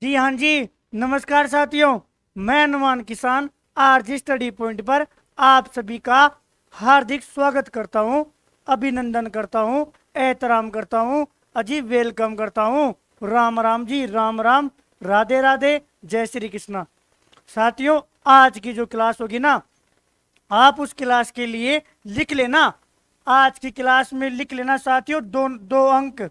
जी हाँ जी। नमस्कार साथियों। मैं अनुमान किसान आरजी स्टडी पॉइंट पर आप सभी का हार्दिक स्वागत करता हूँ, अभिनंदन करता हूँ, एहतराम करता हूँ, अजी वेलकम करता हूँ। राम राम जी, राम राम, राधे राधे, जय श्री कृष्णा। साथियों, आज की जो क्लास होगी ना, आप उस क्लास के लिए लिख लेना। आज की क्लास में लिख लेना साथियों, दो दो अंक।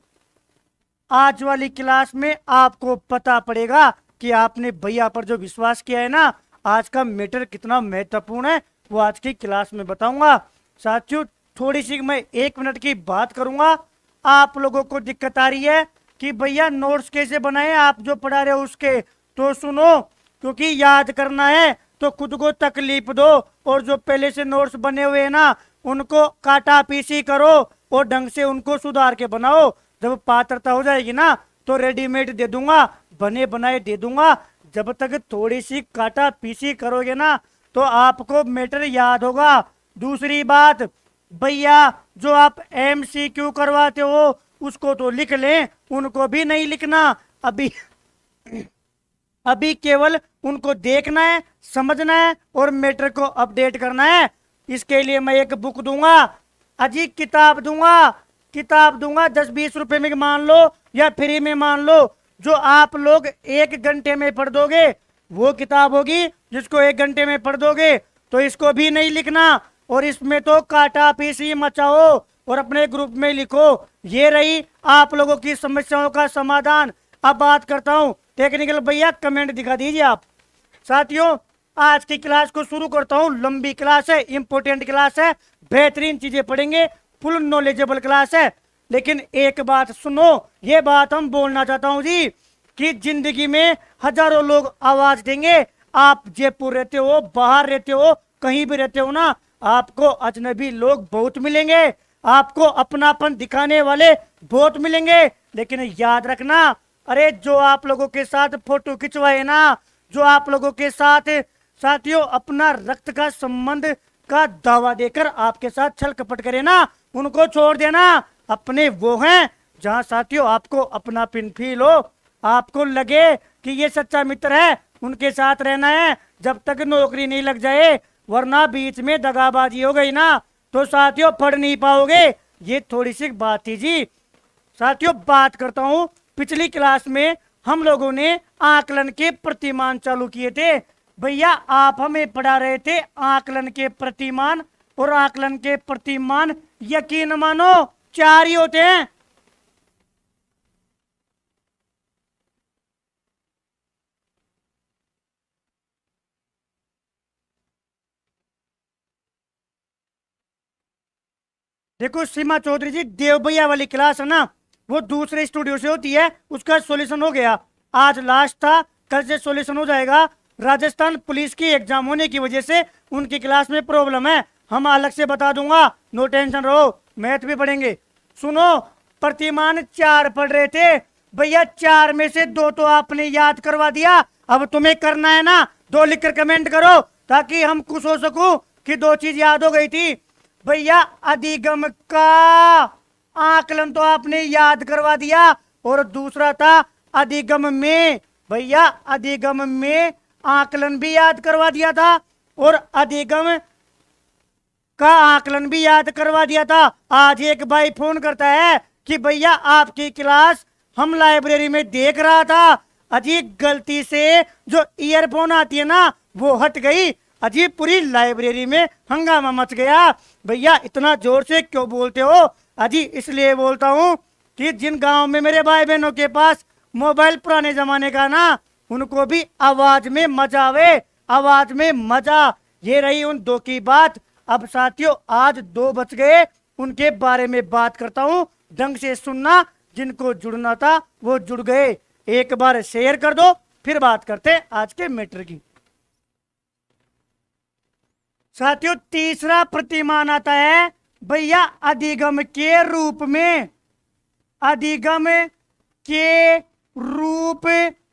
आज वाली क्लास में आपको पता पड़ेगा कि आपने भैया पर जो विश्वास किया है ना, आज का मैटर कितना महत्वपूर्ण है, वो आज की क्लास में बताऊंगा। साथियों, थोड़ी सी मैं 1 मिनट की बात करूंगा। आप लोगों को दिक्कत आ रही है कि भैया नोट्स कैसे बनाए, आप जो पढ़ा रहे हो उसके, तो सुनो, क्योंकि याद करना है तो खुद को तकलीफ दो, और जो पहले से नोट्स बने हुए हैं ना, उनको काटा पीसी करो और ढंग से उनको सुधार के बनाओ। जब पात्रता हो जाएगी ना, तो रेडीमेड दे दूंगा, बने बनाए दे दूंगा। जब तक थोड़ी सी काटा पीसी करोगे ना, तो आपको मैटर याद होगा। दूसरी बात, भैया जो आप MCQ करवाते हो उसको तो लिख लें, उनको भी नहीं लिखना। अभी अभी केवल उनको देखना है, समझना है और मैटर को अपडेट करना है। इसके लिए मैं एक बुक दूंगा, अजी किताब दूंगा 10-20 रुपए में मान लो, या फ्री में मान लो। जो आप लोग 1 घंटे में पढ़ दोगे वो किताब होगी, जिसको 1 घंटे में पढ़ दोगे। तो इसको भी नहीं लिखना, और इसमें तो काटा पीसी मचाओ और अपने ग्रुप में लिखो। ये रही आप लोगों की समस्याओं का समाधान। अब बात करता हूं टेक्निकल भैया, कमेंट दिखा दीजिए आप। साथियों, आज की क्लास को शुरू करता हूं। लंबी क्लास है, इंपोर्टेंट क्लास है, बेहतरीन चीजें पढ़ेंगे, फुल नॉलेजेबल क्लास है। लेकिन एक बात सुनो, ये बात हम बोलना चाहता हूं जी, कि जिंदगी में हजारों लोग आवाज देंगे। आप जयपुर रहते हो, बाहर रहते हो, कहीं भी रहते हो ना, आपको अजनबी लोग बहुत मिलेंगे, आपको अपनापन दिखाने वाले बहुत मिलेंगे। लेकिन याद रखना, अरे जो आप लोगों के साथ फोटो खिंचवाए ना, जो आप लोगों के साथ साथियों अपना रक्त का संबंध का दावा देकर आपके साथ छल कपट करे ना, उनको छोड़ देना। अपने वो हैं जहां साथियों आपको अपनापन फील हो, आपको लगे कि ये सच्चा मित्र है, उनके साथ रहना है जब तक नौकरी नहीं लग जाए। वरना बीच में दगाबाजी हो गई ना, तो साथियों पढ़ नहीं पाओगे। ये थोड़ी सी बात थी जी। साथियों, बात करता हूं, पिछली क्लास में हम लोगों ने आकलन के प्रतिमान चालू किए थे। भैया आप हमें पढ़ा रहे थे आकलन के प्रतिमान, और आकलन के प्रतिमान यकीन मानो 4 ही होते हैं। देखो सीमा चौधरी जी, देव भैया वाली क्लास है ना, वो दूसरे स्टूडियो से होती है, उसका सॉल्यूशन हो गया। आज लास्ट था, कल से सॉल्यूशन हो जाएगा। राजस्थान पुलिस की एग्जाम होने की वजह से उनकी क्लास में प्रॉब्लम है, हम अलग से बता दूंगा, नो टेंशन रहो। मैथ भी पढ़ेंगे। सुनो, प्रतिमान 4 पढ़ रहे थे भैया, 4 में से 2 तो आपने याद करवा दिया। अब तुम्हें करना है ना, 2 लिखकर कमेंट करो, ताकि हम खुश हो सकूं कि 2 चीज याद हो गई थी। भैया अधिगम का आकलन तो आपने याद करवा दिया, और दूसरा था अधिगम में, भैया अधिगम में आकलन भी याद करवा दिया था, और अधिगम का आकलन भी याद करवा दिया था। आज एक भाई फोन करता है कि भैया आपकी क्लास हम लाइब्रेरी में देख रहा था, अजी गलती से जो ईयरफोन आती है ना वो हट गई, अजी पूरी लाइब्रेरी में हंगामा मच गया। भैया इतना जोर से क्यों बोलते हो? अजी इसलिए बोलता हूँ कि जिन गांव में मेरे भाई बहनों के पास मोबाइल पुराने जमाने का ना, उनको भी आवाज में मजा आवे, आवाज में मजा। ये रही उन 2 की बात। अब साथियों, आज 2 बच गए, उनके बारे में बात करता हूं, ढंग से सुनना। जिनको जुड़ना था वो जुड़ गए। एक बार शेयर कर दो, फिर बात करते आज के मैटर की। साथियों, तीसरा प्रतिमान आता है भैया अधिगम के रूप में। अधिगम के रूप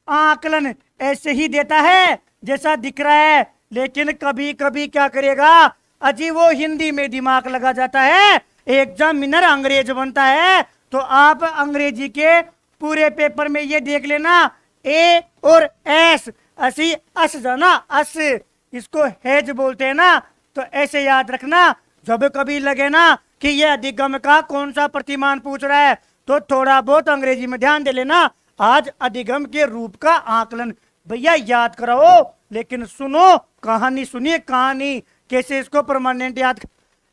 आकलन ऐसे ही देता है जैसा दिख रहा है, लेकिन कभी कभी क्या करेगा, अजी वो हिंदी में दिमाग लगा जाता है, एग्जामिनर अंग्रेज बनता है। तो आप अंग्रेजी के पूरे पेपर में ये देख लेना ए और एस, असी अस जाना अस, इसको हेज बोलते हैं ना। तो ऐसे याद रखना, जब कभी लगे ना कि यह अधिगम का कौन सा प्रतिमान पूछ रहा है तो थोड़ा बहुत अंग्रेजी में ध्यान दे लेना। आज अधिगम के रूप का आकलन भैया याद कराओ, लेकिन सुनो कहानी, सुनिए कहानी कैसे इसको परमानेंट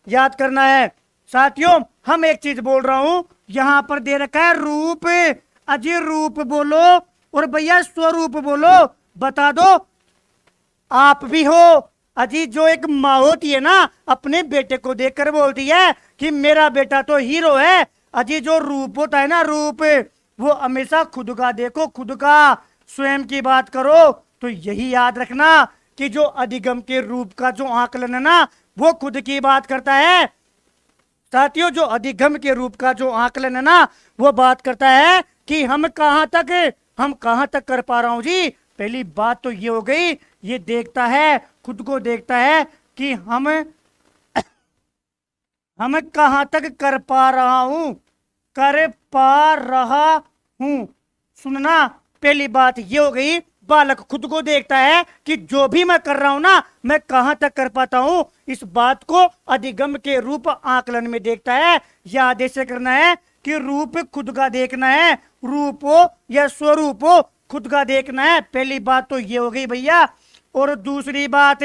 याद करना है। साथियों हम एक चीज बोल रहा हूं, यहां पर दे रखा है रूप, अजी रूप बोलो और भैया स्वरूप बोलो, बता दो आप भी हो। अजी जो एक माँ होती है ना, अपने बेटे को देखकर बोलती है कि मेरा बेटा तो हीरो है। अजी जो रूप होता है ना, रूप, वो हमेशा खुद का देखो, खुद का, स्वयं की बात करो। तो यही याद रखना कि जो अधिगम के रूप का जो आकलन है ना, वो खुद की बात करता है। साथियों जो अधिगम के रूप का जो आकलन है ना, वो बात करता है कि हम कहां तक कर पा रहा हूं जी। पहली बात तो ये हो गई, ये देखता है, खुद को देखता है कि हम कहां तक कर पा रहा हूं। सुनना, पहली बात ये हो गई, बालक खुद को देखता है कि जो भी मैं कर रहा हूं ना, मैं कहां तक कर पाता हूं। इस बात को अधिगम के रूप आकलन में देखता है। याद ऐसे करना है कि रूप खुद का देखना है, रूप हो या स्वरूप हो, खुद का देखना है। पहली बात तो ये हो गई भैया। और दूसरी बात,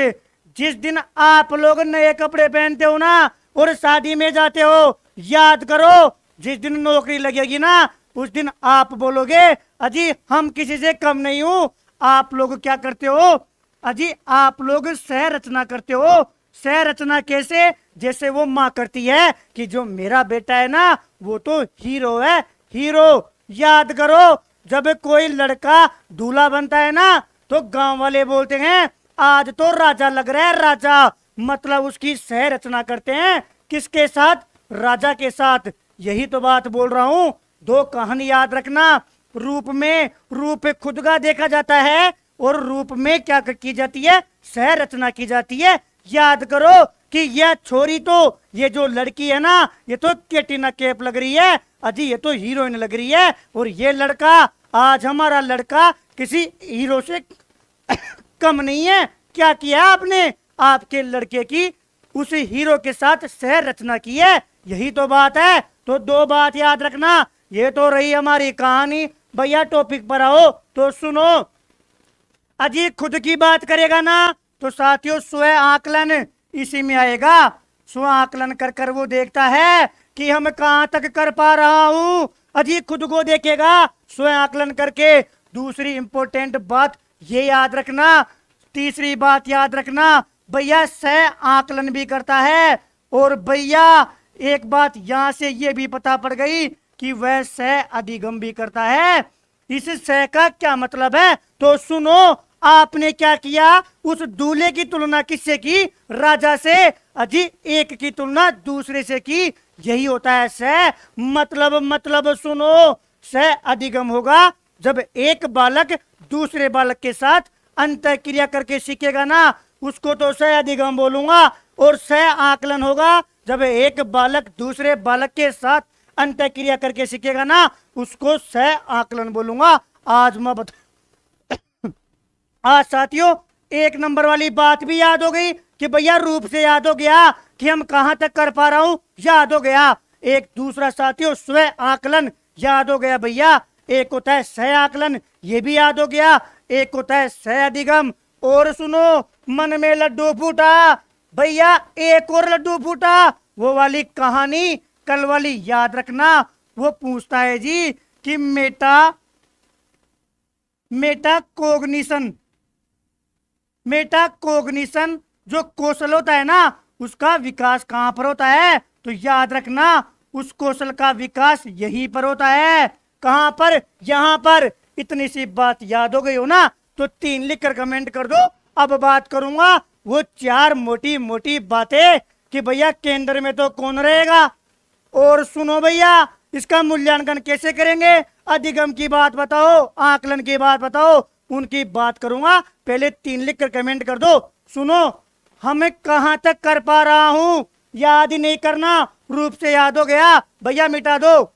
जिस दिन आप लोग नए कपड़े पहनते हो ना और शादी में जाते हो, याद करो जिस दिन नौकरी लगेगी ना, उस दिन आप बोलोगे अजी हम किसी से कम नहीं हूं। आप लोग क्या करते हो अजी, आप लोग सह रचना करते हो। सह रचना कैसे? जैसे वो माँ करती है कि जो मेरा बेटा है ना, वो तो हीरो है, हीरो। याद करो जब कोई लड़का दूल्हा बनता है ना, तो गांव वाले बोलते हैं आज तो राजा लग रहा है, राजा। मतलब उसकी सह रचना करते हैं किसके साथ? राजा के साथ। यही तो बात बोल रहा हूं। दो कहानी याद रखना, रूप में रूप खुद का देखा जाता है और रूप में क्या की जाती है? सह रचना की जाती है। याद करो कि यह छोरी, तो ये जो लड़की है ना, ये तो कैटरीना कैफ लग रही है, अजी ये तो हीरोइन लग रही है। और ये लड़का, आज हमारा लड़का किसी हीरो से कम नहीं है। क्या किया आपने? आपके लड़के की उस हीरो के साथ सह रचना की है। यही तो बात है। तो दो बात याद रखना, ये तो रही हमारी कहानी। भैया टॉपिक पर आओ तो सुनो। अजी खुद की बात करेगा ना, तो साथियों स्व आकलन इसी में आएगा। स्व आकलन कर कर वो देखता है कि हम कहां तक कर पा रहा हूं। अजी खुद को देखेगा स्व आकलन करके। दूसरी इंपॉर्टेंट बात ये याद रखना, तीसरी बात याद रखना, भैया सह आकलन भी करता है। और भैया एक बात यहां से ये भी पता पड़ गई कि वह सह अधिगम भी करता है। इस सह का क्या मतलब है? तो सुनो, आपने क्या किया? उस दूल्हे की तुलना किससे की? राजा से। अजी एक की तुलना दूसरे से की, यही होता है सह। मतलब सुनो, सह अधिगम होगा जब एक बालक दूसरे बालक के साथ अंतर क्रिया करके सीखेगा ना, उसको तो सह अधिगम बोलूंगा। और सह आकलन होगा जब एक बालक दूसरे बालक के साथ अंतर क्रिया करके सीखेगा ना, उसको सह आकलन बोलूंगा। आज मैं आज साथियों एक नंबर वाली बात भी याद हो गई कि भैया रूप से याद हो गया कि हम कहां तक कर पा रहा हूं, याद हो गया। एक दूसरा साथियों स्व आकलन याद हो गया भैया। एक होता है सह आकलन, ये भी याद हो गया। एक होता है सह अधिगम। और सुनो, मन में लड्डू फूटा भैया, एक और लड्डू फूटा। वो वाली कहानी कल वाली याद रखना। वो पूछता है जी कि मेटाकोग्निशन जो कौशल होता है ना, उसका विकास कहां पर होता है? तो याद रखना उस कौशल का विकास यहीं पर होता है। कहां पर? यहां पर। इतनी सी बात याद हो गई हो ना, तो 3 लिखकर कमेंट कर दो। अब बात करूंगा वो 4 मोटी मोटी बातें कि भैया केंद्र में तो कौन रहेगा। और सुनो भैया, इसका मूल्यांकन कैसे करेंगे? अधिगम की बात बताओ, आकलन की बात बताओ, उनकी बात करूंगा। पहले 3 लिखकर कमेंट कर दो। सुनो, हम कहां तक कर पा रहा हूं, याद ही नहीं करना, रूप से याद हो गया भैया मिटा दो।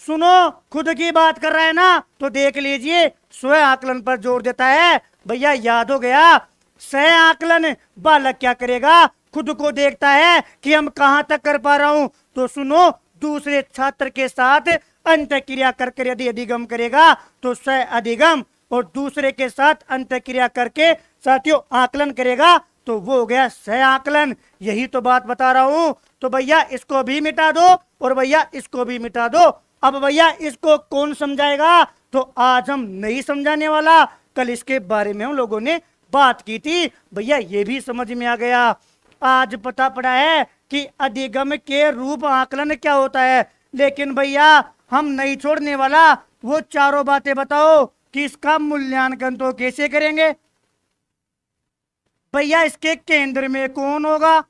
सुनो, खुद की बात कर रहा है ना तो देख लीजिए, स्व आकलन पर जोर देता है। भैया याद हो गया, सह आकलन बालक क्या करेगा, खुद को देखता है कि हम कहां तक कर पा रहा हूं, तो सुनो, दूसरे छात्र के साथ अंत क्रिया करके यदि अधिगम करेगा तो सह अधिगम, और दूसरे के साथ अंत क्रिया करके साथियों आकलन करेगा तो वो हो गया सह आकलन। यही तो बात बता रहा हूं। तो भैया इसको भी मिटा दो और भैया इसको भी मिटा दो। अब भैया इसको कौन समझाएगा, तो आज हम नहीं समझाने वाला, कल इसके बारे में हम लोगों ने बात की थी। भैया ये भी समझ में आ गया, आज पता पड़ा है कि अधिगम के रूप आकलन क्या होता है। लेकिन भैया हम नहीं छोड़ने वाला, वो चारों बातें बताओ कि इसका मूल्यांकन तो कैसे करेंगे। भैया इसके केंद्र में कौन होगा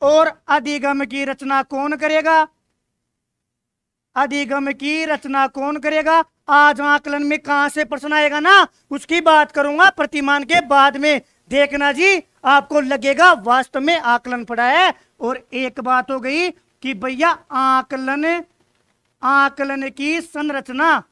और अधिगम की रचना कौन करेगा, अधिगम की रचना कौन करेगा। आज आकलन में कहां से प्रश्न आएगा ना, उसकी बात करूंगा प्रतिमान के बाद में। देखना जी, आपको लगेगा वास्तव में आकलन पड़ा है। और एक बात हो गई कि भैया आकलन, आकलन की संरचना,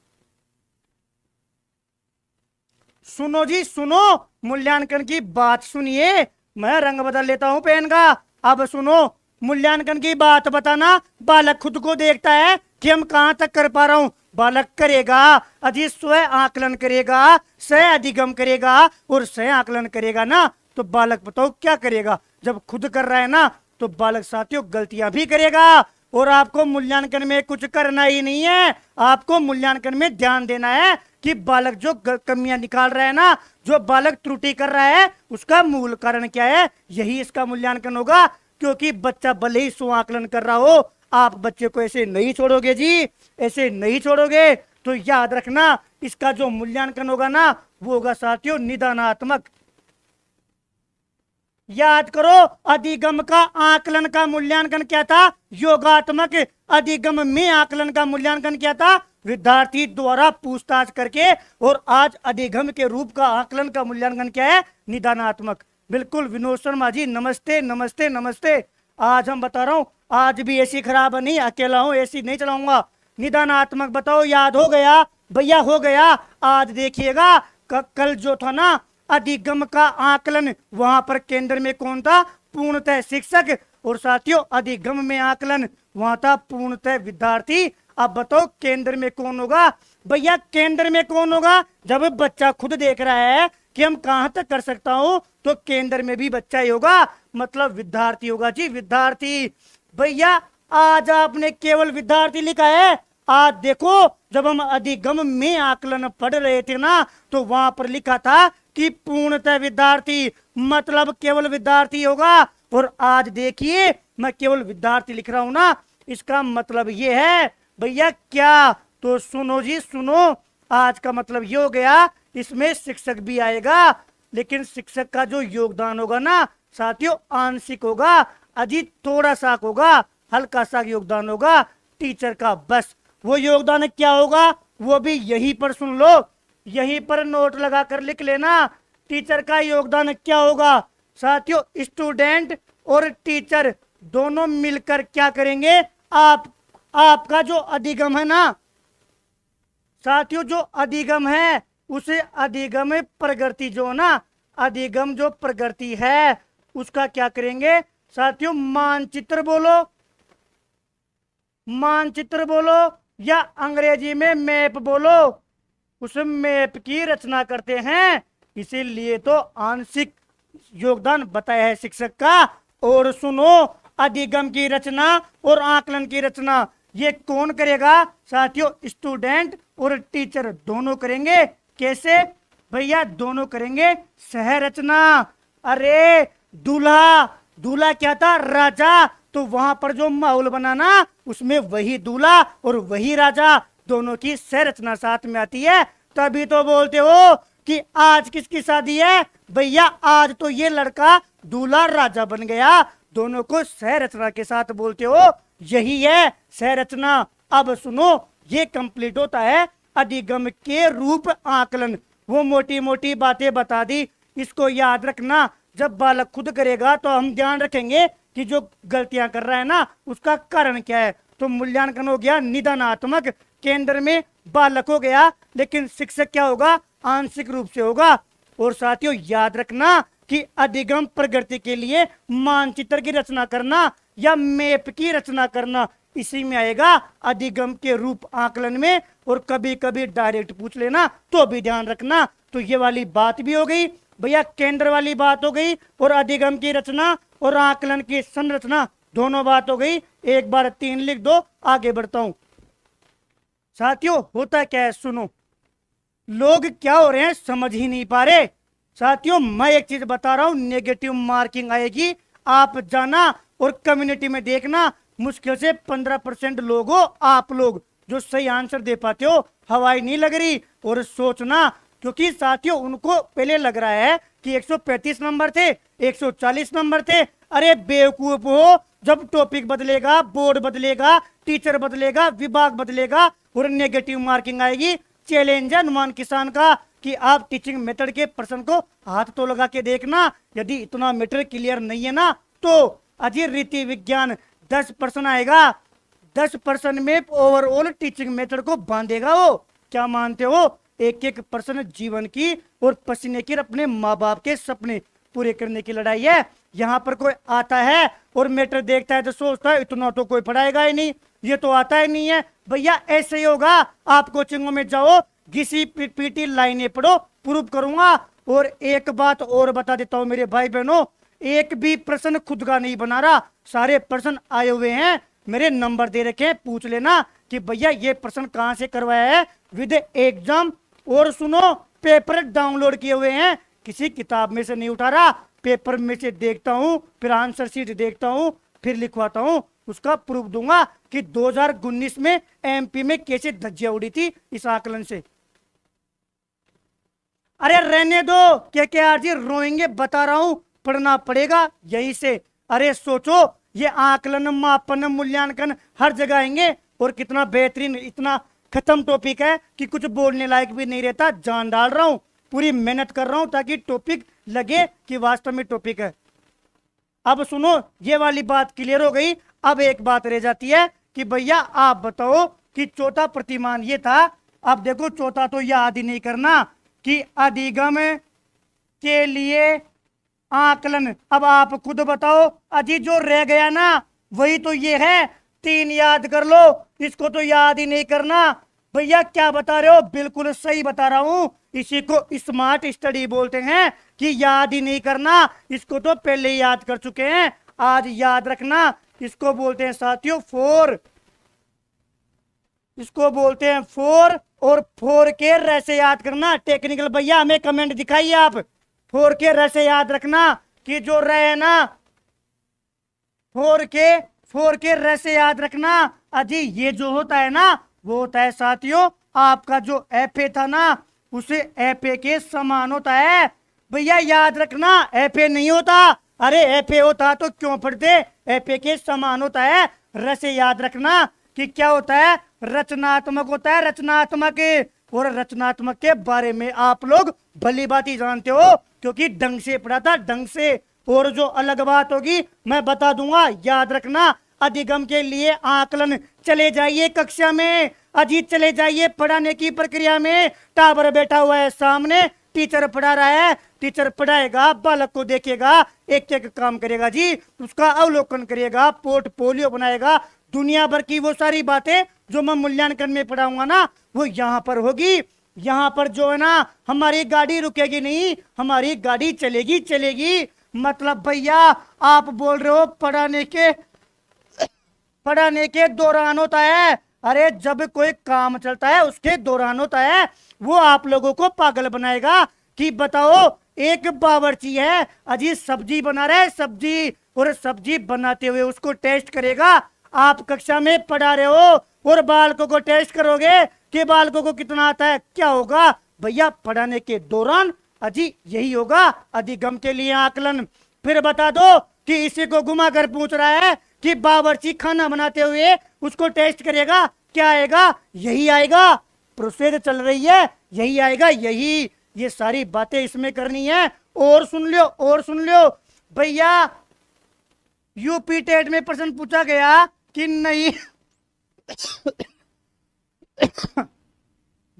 सुनो जी सुनो, मूल्यांकन की बात सुनिए। मैं रंग बदल लेता हूं पेन का। अब सुनो, मूल्यांकन की बात बताना। बालक खुद को देखता है कि हम कहां तक कर पा रहा हूं, बालक करेगा अजी स्व आकलन करेगा, सह अधिगम करेगा और सह आकलन करेगा ना, तो बालक बताओ क्या करेगा। जब खुद कर रहा है ना तो बालक साथियों गलतियां भी करेगा। और आपको मूल्यांकन में कुछ करना ही नहीं है, आपको मूल्यांकन में ध्यान देना है कि बालक जो कमियां निकाल रहा है ना, जो बालक त्रुटि कर रहा है, उसका मूल कारण क्या है, यही इसका मूल्यांकन होगा। क्योंकि बच्चा भले ही स्व आकलन कर रहा हो, आप बच्चे को ऐसे नहीं छोड़ोगे जी, ऐसे नहीं छोड़ोगे। तो याद रखना, इसका जो मूल्यांकन होगा ना वो होगा साथियों निदानात्मक। याद करो, अधिगम का आकलन का मूल्यांकन क्या था, योगात्मक। अधिगम में आकलन का मूल्यांकन क्या था, विद्यार्थी द्वारा पूछताछ करके। और आज अधिगम के रूप का आकलन का मूल्यांकन क्या है, निदानात्मक। बिल्कुल विनोद शर्मा जी, नमस्ते नमस्ते नमस्ते। आज हम बता रहा हूं, आज भी एसी खराब नहीं, अकेला हूं, एसी नहीं चलाऊंगा। निदानात्मक बताओ, याद हो गया भैया, हो गया। आज देखिएगा, कल जो था ना अधिगम का आकलन, वहां पर केंद्र में कौन था, पूर्णतः शिक्षक। और साथियों अधिगम में आकलन, वहां था पूर्णतः विद्यार्थी। अब बताओ केंद्र में कौन होगा। भैया केंद्र में कौन होगा, जब बच्चा खुद देख रहा है कि हम कहां तक कर सकता हूं, तो केंद्र में भी बच्चा ही होगा, मतलब विद्यार्थी होगा जी, विद्यार्थी। भैया आज आपने केवल विद्यार्थी लिखा है। आज देखो, जब हम अधिगम में आकलन पढ़ रहे थे ना, तो वहां पर लिखा था कि पूर्णतः विद्यार्थी, मतलब केवल विद्यार्थी होगा। और आज देखिए मैं केवल विद्यार्थी लिख रहा हूं ना, इसका मतलब ये है भैया क्या, तो सुनो जी सुनो, आज का मतलब ये हो गया, इसमें शिक्षक भी आएगा। लेकिन शिक्षक का जो योगदान होगा ना साथियों आंशिक होगा, अजी थोड़ा सा होगा, हल्का सा योगदान होगा टीचर का, बस। वो योगदान क्या होगा वो भी यहीं पर सुन लो, यहीं पर नोट लगा कर लिख लेना। टीचर का योगदान क्या होगा साथियों, स्टूडेंट और टीचर दोनों मिलकर क्या करेंगे, आपका जो अधिगम है ना साथियों, जो अधिगम है उसे अधिगम प्रगति जो ना, अधिगम जो प्रगति है उसका क्या करेंगे साथियों, मानचित्र बोलो, मानचित्र बोलो या अंग्रेजी में मैप बोलो, उस मैप की रचना करते हैं। इसीलिए तो आंशिक योगदान बताया है शिक्षक का। और सुनो, अधिगम की रचना और आकलन की रचना ये कौन करेगा साथियों, स्टूडेंट और टीचर दोनों करेंगे। कैसे भैया, दोनों करेंगे सह रचना। अरे दूल्हा, दूल्हा क्या था, राजा, तो वहां पर जो माहौल बनाना उसमें वही दूल्हा और वही राजा दोनों की सह रचना साथ में आती है। तभी तो बोलते हो कि आज किसकी शादी है भैया, आज तो ये लड़का दूल्हा राजा बन गया, दोनों को सह रचना के साथ बोलते हो, यही है सह रचना। अब सुनो, ये कंप्लीट होता है अधिगम के रूप आकलन। वो मोटी मोटी बातें बता दी, इसको याद रखना। जब बालक खुद करेगा तो हम ध्यान रखेंगे कि जो गलतियां कर रहा है ना उसका कारण क्या है। तो मूल्यांकन हो गया निदानात्मक, केंद्र में बालक हो गया, लेकिन शिक्षक क्या होगा, आंशिक रूप से होगा। और साथियों याद रखना कि अधिगम प्रगति के लिए मानचित्र की रचना करना या मैप की रचना करना, इसी में आएगा अधिगम के रूप आकलन में। और कभी कभी डायरेक्ट पूछ लेना तो भी ध्यान रखना। तो ये वाली बात भी हो गई भैया, केंद्र वाली बात हो गई, और अधिगम की रचना और आकलन की संरचना दोनों बात हो गई। एक बार 3 लिख दो, आगे बढ़ता हूं। साथियों होता क्या है, सुनो, लोग क्या हो रहे हैं समझ ही नहीं पा रहे। साथियों मैं एक चीज बता रहा हूं, नेगेटिव मार्किंग आएगी, आप जाना और कम्युनिटी में देखना, मुश्किल से 15% लोग हो आप लोग जो सही आंसर दे पाते हो। हवाई नहीं लग रही। और सोचना, क्योंकि साथियों उनको पहले लग रहा है कि 135 नंबर थे, 140 नंबर थे। अरे बेवकूफ हो, जब टॉपिक बदलेगा, बोर्ड बदलेगा, टीचर बदलेगा, विभाग बदलेगा और नेगेटिव मार्किंग आएगी। चैलेंज है अनुमान किसान का कि आप टीचिंग मेथड के प्रश्न को हाथ तो लगा के देखना। यदि इतना मैटर क्लियर नहीं है ना, तो अजी रीति विज्ञान 10% आएगा, 10% में ओवरऑल टीचिंग मेथड को बांधेगा वो। क्या मानते हो, एक एक पर्सन जीवन की और पसीने की अपने माँ बाप के सपने पूरे करने की लड़ाई है। यहाँ पर कोई आता है और मैटर देखता है तो सोचता है इतना तो कोई पढ़ाएगा ही नहीं, ये तो आता ही नहीं है। भैया ऐसे ही होगा, आप कोचिंगों में जाओ, घिसी पीटी लाइनें पढ़ो, प्रूव करूंगा। और एक बात और बता देता हूं मेरे भाई बहनों, एक भी प्रश्न खुद का नहीं बना रहा, सारे प्रश्न आए हुए हैं, मेरे नंबर दे रखे हैं, पूछ लेना कि भैया ये प्रश्न कहां से करवाया है विद एग्जाम। और सुनो, पेपर डाउनलोड किए हुए हैं, किसी किताब में से नहीं उठा रहा, पेपर में से देखता हूं, फिर आंसर शीट देखता हूं, फिर लिखवाता हूं, उसका प्रूफ दूंगा कि 2019 में एमपी में कैसे धज्जियां उड़ी थी इस आकलन से। अरे रहने दो के जी, रोएंगे, बता रहा हूं, पढ़ना पड़ेगा यहीं से। अरे सोचो, ये आकलन, मापन, मूल्यांकन हर जगह आएंगे, और कितना बेहतरीन, इतना खत्म टॉपिक है कि कुछ बोलने लायक भी नहीं रहता। जान डाल रहा हूं, पूरी मेहनत कर रहा हूं ताकि टॉपिक लगे कि वास्तव में टॉपिक है। अब सुनो, ये वाली बात क्लियर हो गई। अब एक बात रह जाती है कि भैया आप बताओ कि चौथा प्रतिमान ये था। अब देखो चौथा तो याद ही नहीं करना कि अधिगम के लिए आकलन। अब आप खुद बताओ, अजी जो रह गया ना वही तो ये है, 3 याद कर लो, इसको तो याद ही नहीं करना। भैया क्या बता रहे हो, बिल्कुल सही बता रहा हूं, इसी को स्मार्ट स्टडी बोलते हैं कि याद ही नहीं करना, इसको तो पहले ही याद कर चुके हैं, आज याद रखना। इसको बोलते हैं साथियों 4, इसको बोलते हैं 4, और 4 के र से याद करना। टेक्निकल भैया हमें कमेंट दिखाइए आप, 4 के र से याद रखना कि जो र है ना, 4 के र से याद रखना। अजी ये जो होता है ना, वो होता है साथियों आपका जो एफ था ना, उसे एफ के समान होता है। भैया याद रखना, एफ नहीं होता, अरे एफ होता तो क्यों पढ़ते, एफ के समान होता है। र से याद रखना कि क्या होता है, रचनात्मक होता है, रचनात्मक। और रचनात्मक के बारे में आप लोग भली बात ही जानते हो, क्योंकि ढंग से पढ़ा था, ढंग से। और जो अलग बात होगी मैं बता दूंगा, याद रखना। अधिगम के लिए आकलन, चले जाइए कक्षा में, अजीत चले जाइए पढ़ाने की प्रक्रिया में। टावर बैठा हुआ है सामने, टीचर पढ़ा रहा है, टीचर पढ़ाएगा, बालक को देखेगा, एक एक काम करेगा जी, उसका अवलोकन करेगा, पोर्टफोलियो बनाएगा। दुनिया भर की वो सारी बातें जो मैं मूल्यांकन में पढ़ाऊंगा ना, वो यहाँ पर होगी। यहाँ पर जो है ना, हमारी गाड़ी रुकेगी नहीं, हमारी गाड़ी चलेगी चलेगी। मतलब भैया आप बोल रहे हो पढ़ाने के दौरान होता है, अरे जब कोई काम चलता है उसके दौरान होता है। वो आप लोगों को पागल बनाएगा कि बताओ, एक बावर्ची है अजी सब्जी बना रहा है, सब्जी, और सब्जी बनाते हुए उसको टेस्ट करेगा। आप कक्षा में पढ़ा रहे हो और बालकों को टेस्ट करोगे कि बालकों को कितना आता है, क्या होगा भैया, पढ़ाने के दौरान अजी यही होगा अधिगम के लिए आकलन। फिर बता दो कि इसी को घुमा कर पूछ रहा है कि बावर्ची खाना बनाते हुए उसको टेस्ट करेगा, क्या आएगा, यही आएगा। प्रोसेस चल रही है, यही आएगा, यही। ये सारी बातें इसमें करनी है। और सुन लो भैया, यूपी टेट में प्रश्न पूछा गया कि नहीं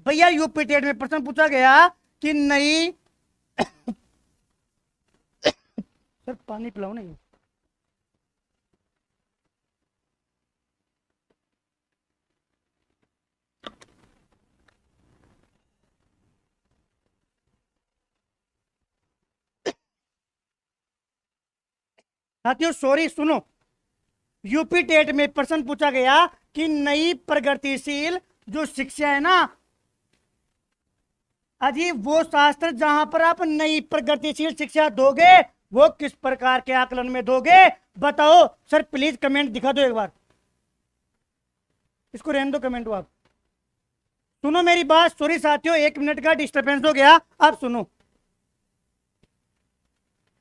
भैया यूपी टेट में प्रश्न पूछा गया कि नई सर पानी पिलाओ नहीं। साथियों सॉरी सुनो, यूपी टेट में प्रश्न पूछा गया कि नई प्रगतिशील जो शिक्षा है ना अजी, वो शास्त्र जहां पर आप नई प्रगतिशील शिक्षा दोगे वो किस प्रकार के आकलन में दोगे बताओ। सर प्लीज कमेंट दिखा दो एक बार, इसको रहने दो कमेंट को आप। सुनो मेरी बात, सॉरी साथियों 1 मिनट का डिस्टर्बेंस हो गया, अब सुनो।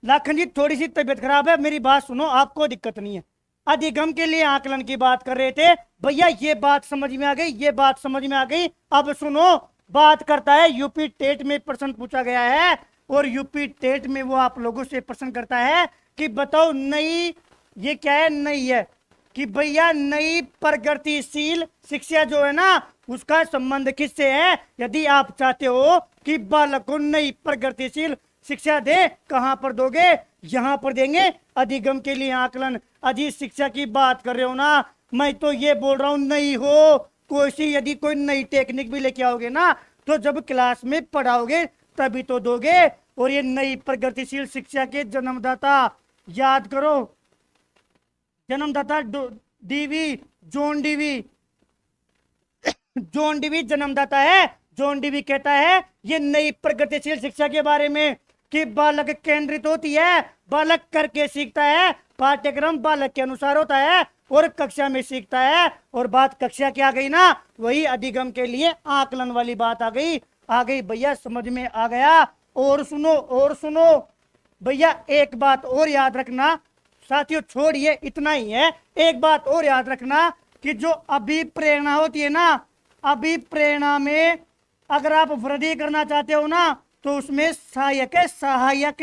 लाखन जी थोड़ी सी तबीयत खराब है, मेरी बात सुनो, आपको दिक्कत नहीं है। अधिगम के लिए आकलन की बात कर रहे थे भैया, ये बात समझ में आ गई, ये बात समझ में आ गई। अब सुनो, बात करता है यूपी टेट में प्रश्न पूछा गया है और यूपी टेट में वो आप लोगों से प्रश्न करता है कि बताओ नई, ये क्या है, नई है कि भैया नई प्रगतिशील शिक्षा जो है ना उसका संबंध किससे है। यदि आप चाहते हो कि बालक को नई प्रगतिशील शिक्षा दे, कहां पर दोगे, यहां पर देंगे अधिगम के लिए आकलन। अजी शिक्षा की बात कर रहे हो ना, मैं तो ये बोल रहा हूं नहीं हो कोई सी, यदि कोई नई टेक्निक भी लेके आओगे ना तो जब क्लास में पढ़ाओगे तभी तो दोगे। और ये नई प्रगतिशील शिक्षा के जन्मदाता याद करो, जन्मदाता Dewey, John Dewey, John Dewey जन्मदाता है। जॉन डीवी कहता है ये नई प्रगतिशील शिक्षा के बारे में कि बालक केंद्रित होती है, बालक करके सीखता है, पाठ्यक्रम बालक के अनुसार होता है और कक्षा में सीखता है। और बात कक्षा की आ गई ना, वही अधिगम के लिए आकलन वाली बात आ गई भैया, समझ में आ गया। और सुनो भैया, एक बात और याद रखना साथियों, छोड़िए इतना ही है, एक बात और याद रखना कि जो अभिप्रेरणा होती है ना, अभिप्रेरणा में अगर आप वृद्धि करना चाहते हो ना तो उसमें सहायक है, सहायक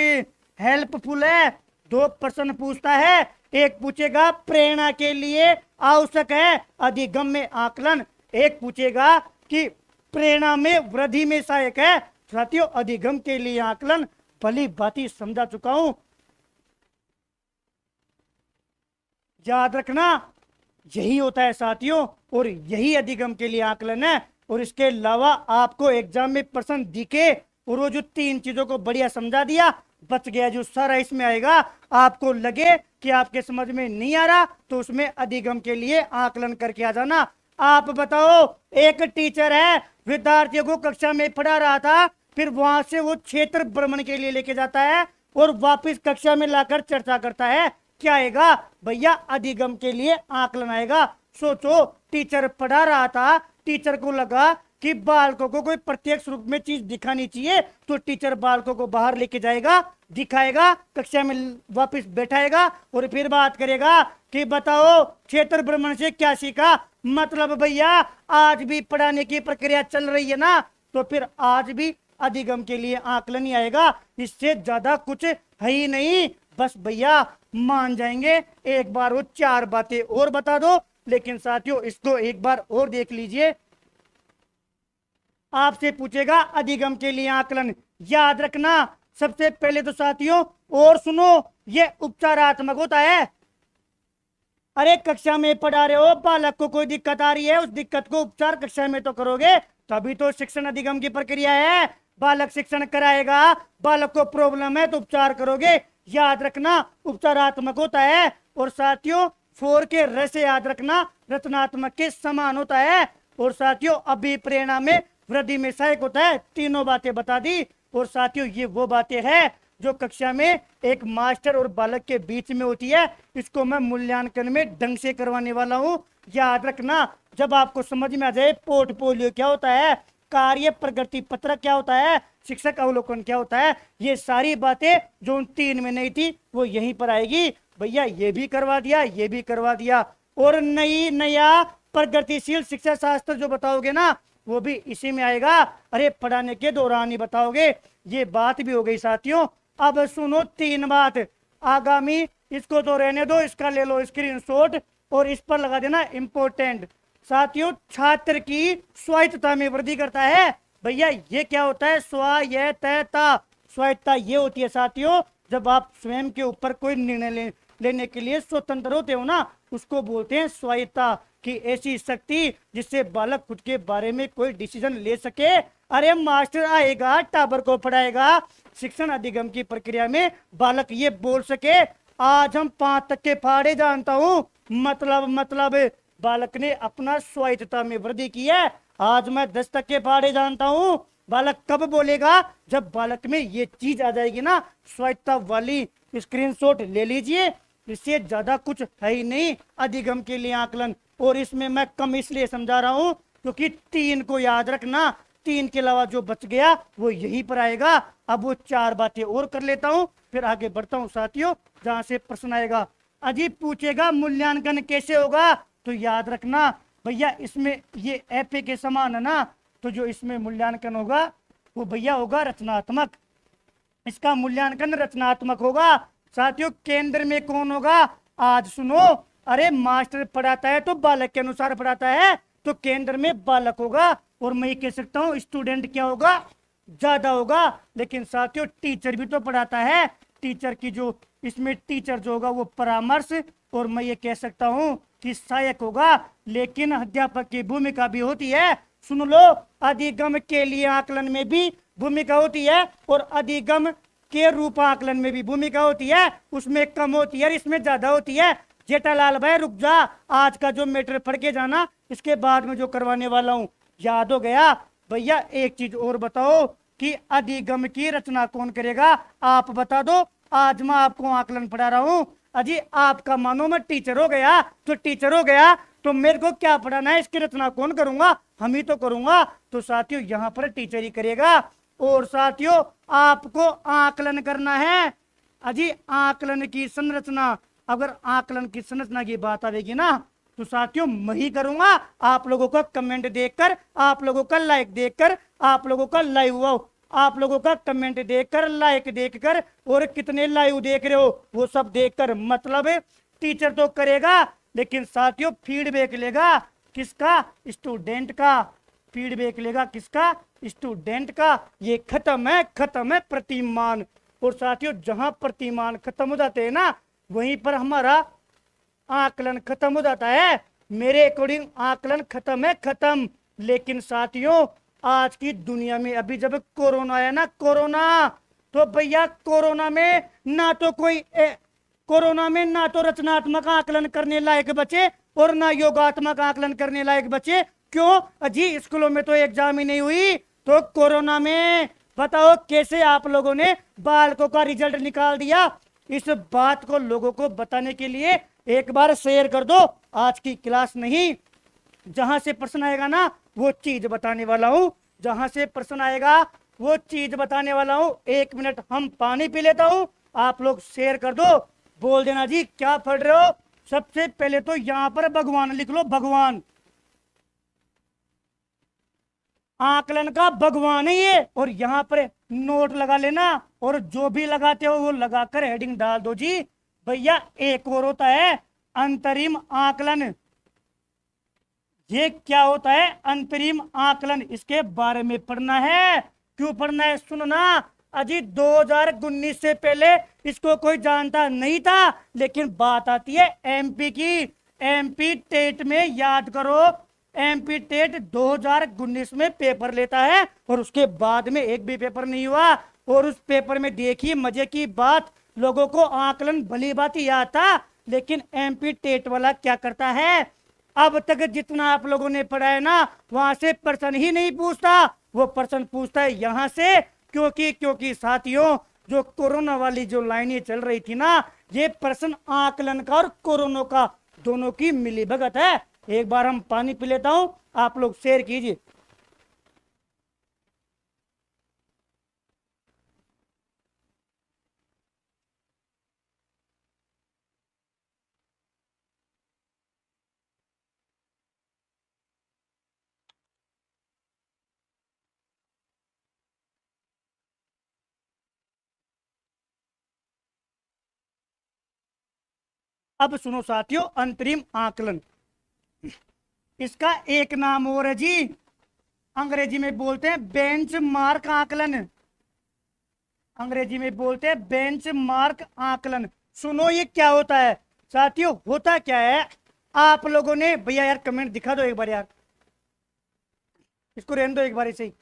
हेल्पफुल है। 2 प्रश्न पूछता है, एक पूछेगा प्रेरणा के लिए आवश्यक है अधिगम में आकलन, एक पूछेगा कि प्रेरणा में वृद्धि में सहायक है साथियों अधिगम के लिए आकलन। भली भांति समझा चुका हूं, याद रखना यही होता है साथियों, और यही अधिगम के लिए आकलन है। और इसके अलावा आपको एग्जाम में प्रश्न दिखे और वो जो 3 चीजों को बढ़िया समझा दिया, बच गया जो सारा इसमें आएगा। आपको लगे कि आपके समझ में नहीं आ रहा तो उसमें अधिगम के लिए आकलन करके आ जाना। आप बताओ, एक टीचर है, विद्यार्थियों को कक्षा में पढ़ा रहा था, फिर वहां से वो क्षेत्र भ्रमण के लिए लेके जाता है और वापस कक्षा में लाकर चर्चा करता है, क्या आएगा भैया, अधिगम के लिए आकलन आएगा। सोचो, टीचर पढ़ा रहा था, टीचर को लगा कि बालकों को कोई प्रत्यक्ष रूप में चीज दिखानी चाहिए तो टीचर बालकों को बाहर लेके जाएगा, दिखाएगा, कक्षा में वापस बैठाएगा और फिर बात करेगा कि बताओ क्षेत्र भ्रमण से क्या सीखा। मतलब भैया आज भी पढ़ाने की प्रक्रिया चल रही है ना, तो फिर आज भी अधिगम के लिए आकलन ही आएगा, इससे ज्यादा कुछ है ही नहीं। बस भैया मान जाएंगे, एक बार वो 4 बातें और बता दो। लेकिन साथियों इसको एक बार और देख लीजिए, आपसे पूछेगा अधिगम के लिए आकलन, याद रखना सबसे पहले तो साथियों, और सुनो, ये उपचारात्मक होता है। अरे कक्षा में पढ़ा रहे हो, बालक को कोई दिक्कत आ रही है, उस दिक्कत को उपचार कक्षा में तो करोगे, तभी तो शिक्षण अधिगम की प्रक्रिया है। बालक शिक्षण कराएगा, बालक को प्रॉब्लम है तो उपचार करोगे, याद रखना उपचारात्मक होता है। और साथियों 4 के र से याद रखना रचनात्मक के समान होता है। और साथियों अभिप्रेरणा में वृद्धि में सहायक होता है। तीनों बातें बता दी। और साथियों ये वो बातें हैं जो कक्षा में एक मास्टर और बालक के बीच में होती है, इसको मैं मूल्यांकन में ढंग से करवाने वाला हूं, याद रखना। जब आपको समझ में आ जाए पोर्टफोलियो क्या होता है, कार्य प्रगति पत्रक क्या होता है, शिक्षक अवलोकन क्या होता है, ये सारी बातें जो उन 3 में नहीं थी वो यहीं पर आएगी। भैया ये भी करवा दिया, ये भी करवा दिया। और नया प्रगतिशील शिक्षा शास्त्र जो बताओगे ना वो भी इसी में आएगा। अरे पढ़ाने के दौरान ही बताओगे, ये बात भी हो गई साथियों। अब सुनो 3 बात आगामी, इसको तो रहने दो, इसका ले लो स्क्रीनशॉट और इस पर लगा देना इंपोर्टेंट। साथियों छात्र की स्वायत्तता में वृद्धि करता है। भैया ये क्या होता है? स्वायत्तता। स्वायत्तता ये होती है साथियों जब आप स्वयं के ऊपर कोई निर्णय लेने के लिए स्वतंत्र होते हो ना, उसको बोलते हैं स्वायत्तता। कि ऐसी शक्ति जिससे बालक खुद के बारे में कोई डिसीजन ले सके। अरे मास्टर आएगा, टाबर को पढ़ाएगा, शिक्षण अधिगम की प्रक्रिया में बालक ये बोल सके आज हम 5 तक के फाड़े जानता हूं, मतलब बालक ने अपना स्वायत्तता में वृद्धि की है। आज मैं 10 तक के फाड़े जानता हूं। बालक कब बोलेगा? जब बालक में ये चीज आ जाएगी ना, स्वायत्तता वाली। स्क्रीनशॉट ले लीजिए, इससे ज्यादा कुछ है ही नहीं अधिगम के लिए आकलन। और इसमें मैं कम इसलिए समझा रहा हूं क्योंकि 3 को याद रखना, 3 के अलावा जो बच गया वो यहीं पर आएगा। अब वो 4 बातें और कर लेता हूं, फिर आगे बढ़ता हूं साथियों जहां से प्रश्न आएगा। अजीब पूछेगा मूल्यांकन कैसे होगा, तो याद रखना भैया इसमें ये एफए के समान है ना, तो जो इसमें मूल्यांकन होगा वो भैया होगा रचनात्मक। इसका मूल्यांकन रचनात्मक होगा। साथियों केंद्र में कौन होगा? आज सुनो, अरे मास्टर पढ़ाता है तो बालक के अनुसार पढ़ाता है, तो केंद्र में बालक होगा। और मैं कह सकता हूं स्टूडेंट क्या होगा? ज्यादा होगा। लेकिन साथियों टीचर भी तो पढ़ाता है, टीचर की जो इसमें टीचर जो होगा वो परामर्श, और मैं ये कह सकता हूं कि सहायक होगा। लेकिन अध्यापक की भूमिका भी होती है। सुन लो, अधिगम के लिए आकलन में भी भूमिका होती है और अधिगम के रूप आकलन में भी भूमिका होती है। उसमें कम होती है, इसमें ज्यादा होती है। जेठालाल भाई रुक जा, आज का जो मैटर पढ़ के जाना, इसके बाद में जो करवाने वाला हूं याद हो गया। भैया एक चीज और बताओ कि अधिगम की रचना कौन करेगा? आप बता दो। आज मैं आपको आकलन पढ़ा रहा हूं। अजी आपका मानो मैं टीचर हो गया, तो टीचर हो गया तो मेरे को क्या पढ़ाना है, इसकी रचना कौन करूंगा? हम ही तो करूंगा। तो साथियों यहाँ पर टीचर ही करेगा। और साथियों आपको आकलन करना है। अजी आकलन की संरचना, अगर आकलन की संरचना की बात आएगी ना, तो साथियों मैं ही करूंगा। आप लोगों का कमेंट देखकर, आप लोगों का लाइक देखकर, आप लोगों का लाइव, आप लोगों का कमेंट देखकर, लाइक देखकर, और कितने लाइव देख रहे हो वो सब देखकर, मतलब टीचर तो करेगा लेकिन साथियों फीडबैक लेगा किसका? स्टूडेंट का। फीडबैक लेगा किसका? स्टूडेंट का। ये खत्म है प्रतिमान। और साथियों जहां प्रतिमान खत्म हो जाते हैं ना, वहीं पर हमारा आकलन खत्म हो जाता है। मेरे अकॉर्डिंग आकलन खत्म है, खत्म। लेकिन साथियों आज की दुनिया में अभी जब कोरोना आया ना, कोरोना, तो भैया कोरोना में ना तो रचनात्मक आकलन करने लायक बचे और ना योगात्मक आकलन करने लायक बचे। क्यों? अजी स्कूलों में तो एग्जाम ही नहीं हुई, तो कोरोना में बताओ कैसे आप लोगों ने बालकों का रिजल्ट निकाल दिया। इस बात को लोगों को बताने के लिए एक बार शेयर कर दो। आज की क्लास नहीं, जहां से प्रश्न आएगा ना वो चीज बताने वाला हूं। जहां से प्रश्न आएगा वो चीज बताने वाला हूं। 1 मिनट हम पानी पी लेता हूं, आप लोग शेयर कर दो। बोल देना जी क्या पढ़ रहे हो। सबसे पहले तो यहां पर भगवान लिख लो, भगवान। आकलन का भगवान है ये। और यहां पर नोट लगा लेना, और जो भी लगाते हो वो लगाकर हेडिंग डाल दो जी। भैया एक और होता है अंतरिम आकलन। ये क्या होता है? अंतरिम आकलन। इसके बारे में पढ़ना है। क्यों पढ़ना है? सुनना। अजी 2019 से पहले इसको कोई जानता नहीं था, लेकिन बात आती है एमपी की। एमपी टेट में याद करो, एमपी टेट 2019 में पेपर लेता है और उसके बाद में एक भी पेपर नहीं हुआ। और उस पेपर में देखिए मजे की बात, लोगों को आकलन भली बात याद था, लेकिन एमपी टेट वाला क्या करता है? अब तक जितना आप लोगों ने पढ़ा है ना, वहां से प्रश्न ही नहीं पूछता, वो प्रश्न पूछता है यहां से। क्योंकि साथियों जो कोरोना वाली जो लाइनें चल रही थी ना, ये प्रश्न आकलन का और कोरोना का दोनों की मिली भगत है। एक बार हम पानी पी लेता हूं, आप लोग शेयर कीजिए। अब सुनो साथियों, अंतरिम आकलन। इसका एक नाम और है जी, अंग्रेजी में बोलते हैं बेंच मार्क आकलन। अंग्रेजी में बोलते हैं बेंच मार्क आकलन। सुनो ये क्या होता है साथियों, होता क्या है, आप लोगों ने, भैया यार कमेंट दिखा दो एक बार यार, इसको रहने दो एक बार ऐसे ही।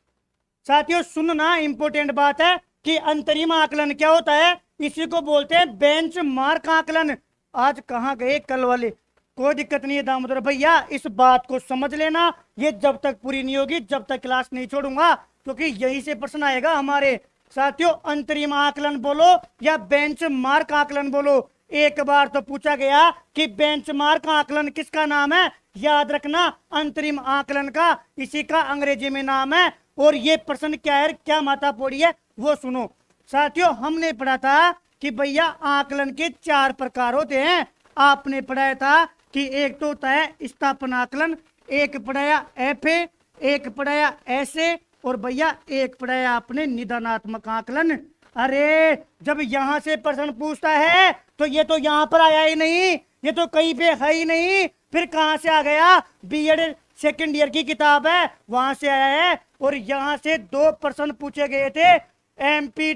साथियों सुनना, इंपॉर्टेंट बात है कि अंतरिम आकलन क्या होता है, इसी को बोलते हैं बेंच मार्क आकलन। आज कहां गए कल वाले, कोई दिक्कत नहीं है दामोदर भैया, इस बात को समझ लेना, ये जब तक पूरी नहीं होगी जब तक क्लास नहीं छोड़ूंगा, क्योंकि यहीं से प्रश्न आएगा हमारे। साथियों अंतरिम आकलन बोलो या बेंच मार्क आकलन बोलो, एक बार तो पूछा गया कि बेंच मार्क आकलन किसका नाम है, याद रखना अंतरिम आकलन का, इसी का अंग्रेजी में नाम है। और ये प्रश्न क्या है, क्या माता पोड़ी है वो सुनो। साथियों हमने पढ़ा था कि भैया आकलन के 4 प्रकार होते हैं। आपने पढ़ाया था कि एक तो होता है स्थापन आकलन, एक पढ़ाया एफए, एक पढ़ाया ऐसे, और भैया एक पढ़ाया आपने निदानात्मक आकलन। अरे जब यहां से प्रश्न पूछता है तो ये तो यहां पर आया ही नहीं, ये तो कहीं पे है ही नहीं, फिर कहां से आ गया, बीएड सेकंड ईयर की किताब है वहां से आया है। और यहां से 2 प्रश्न पूछे गए थे एमपी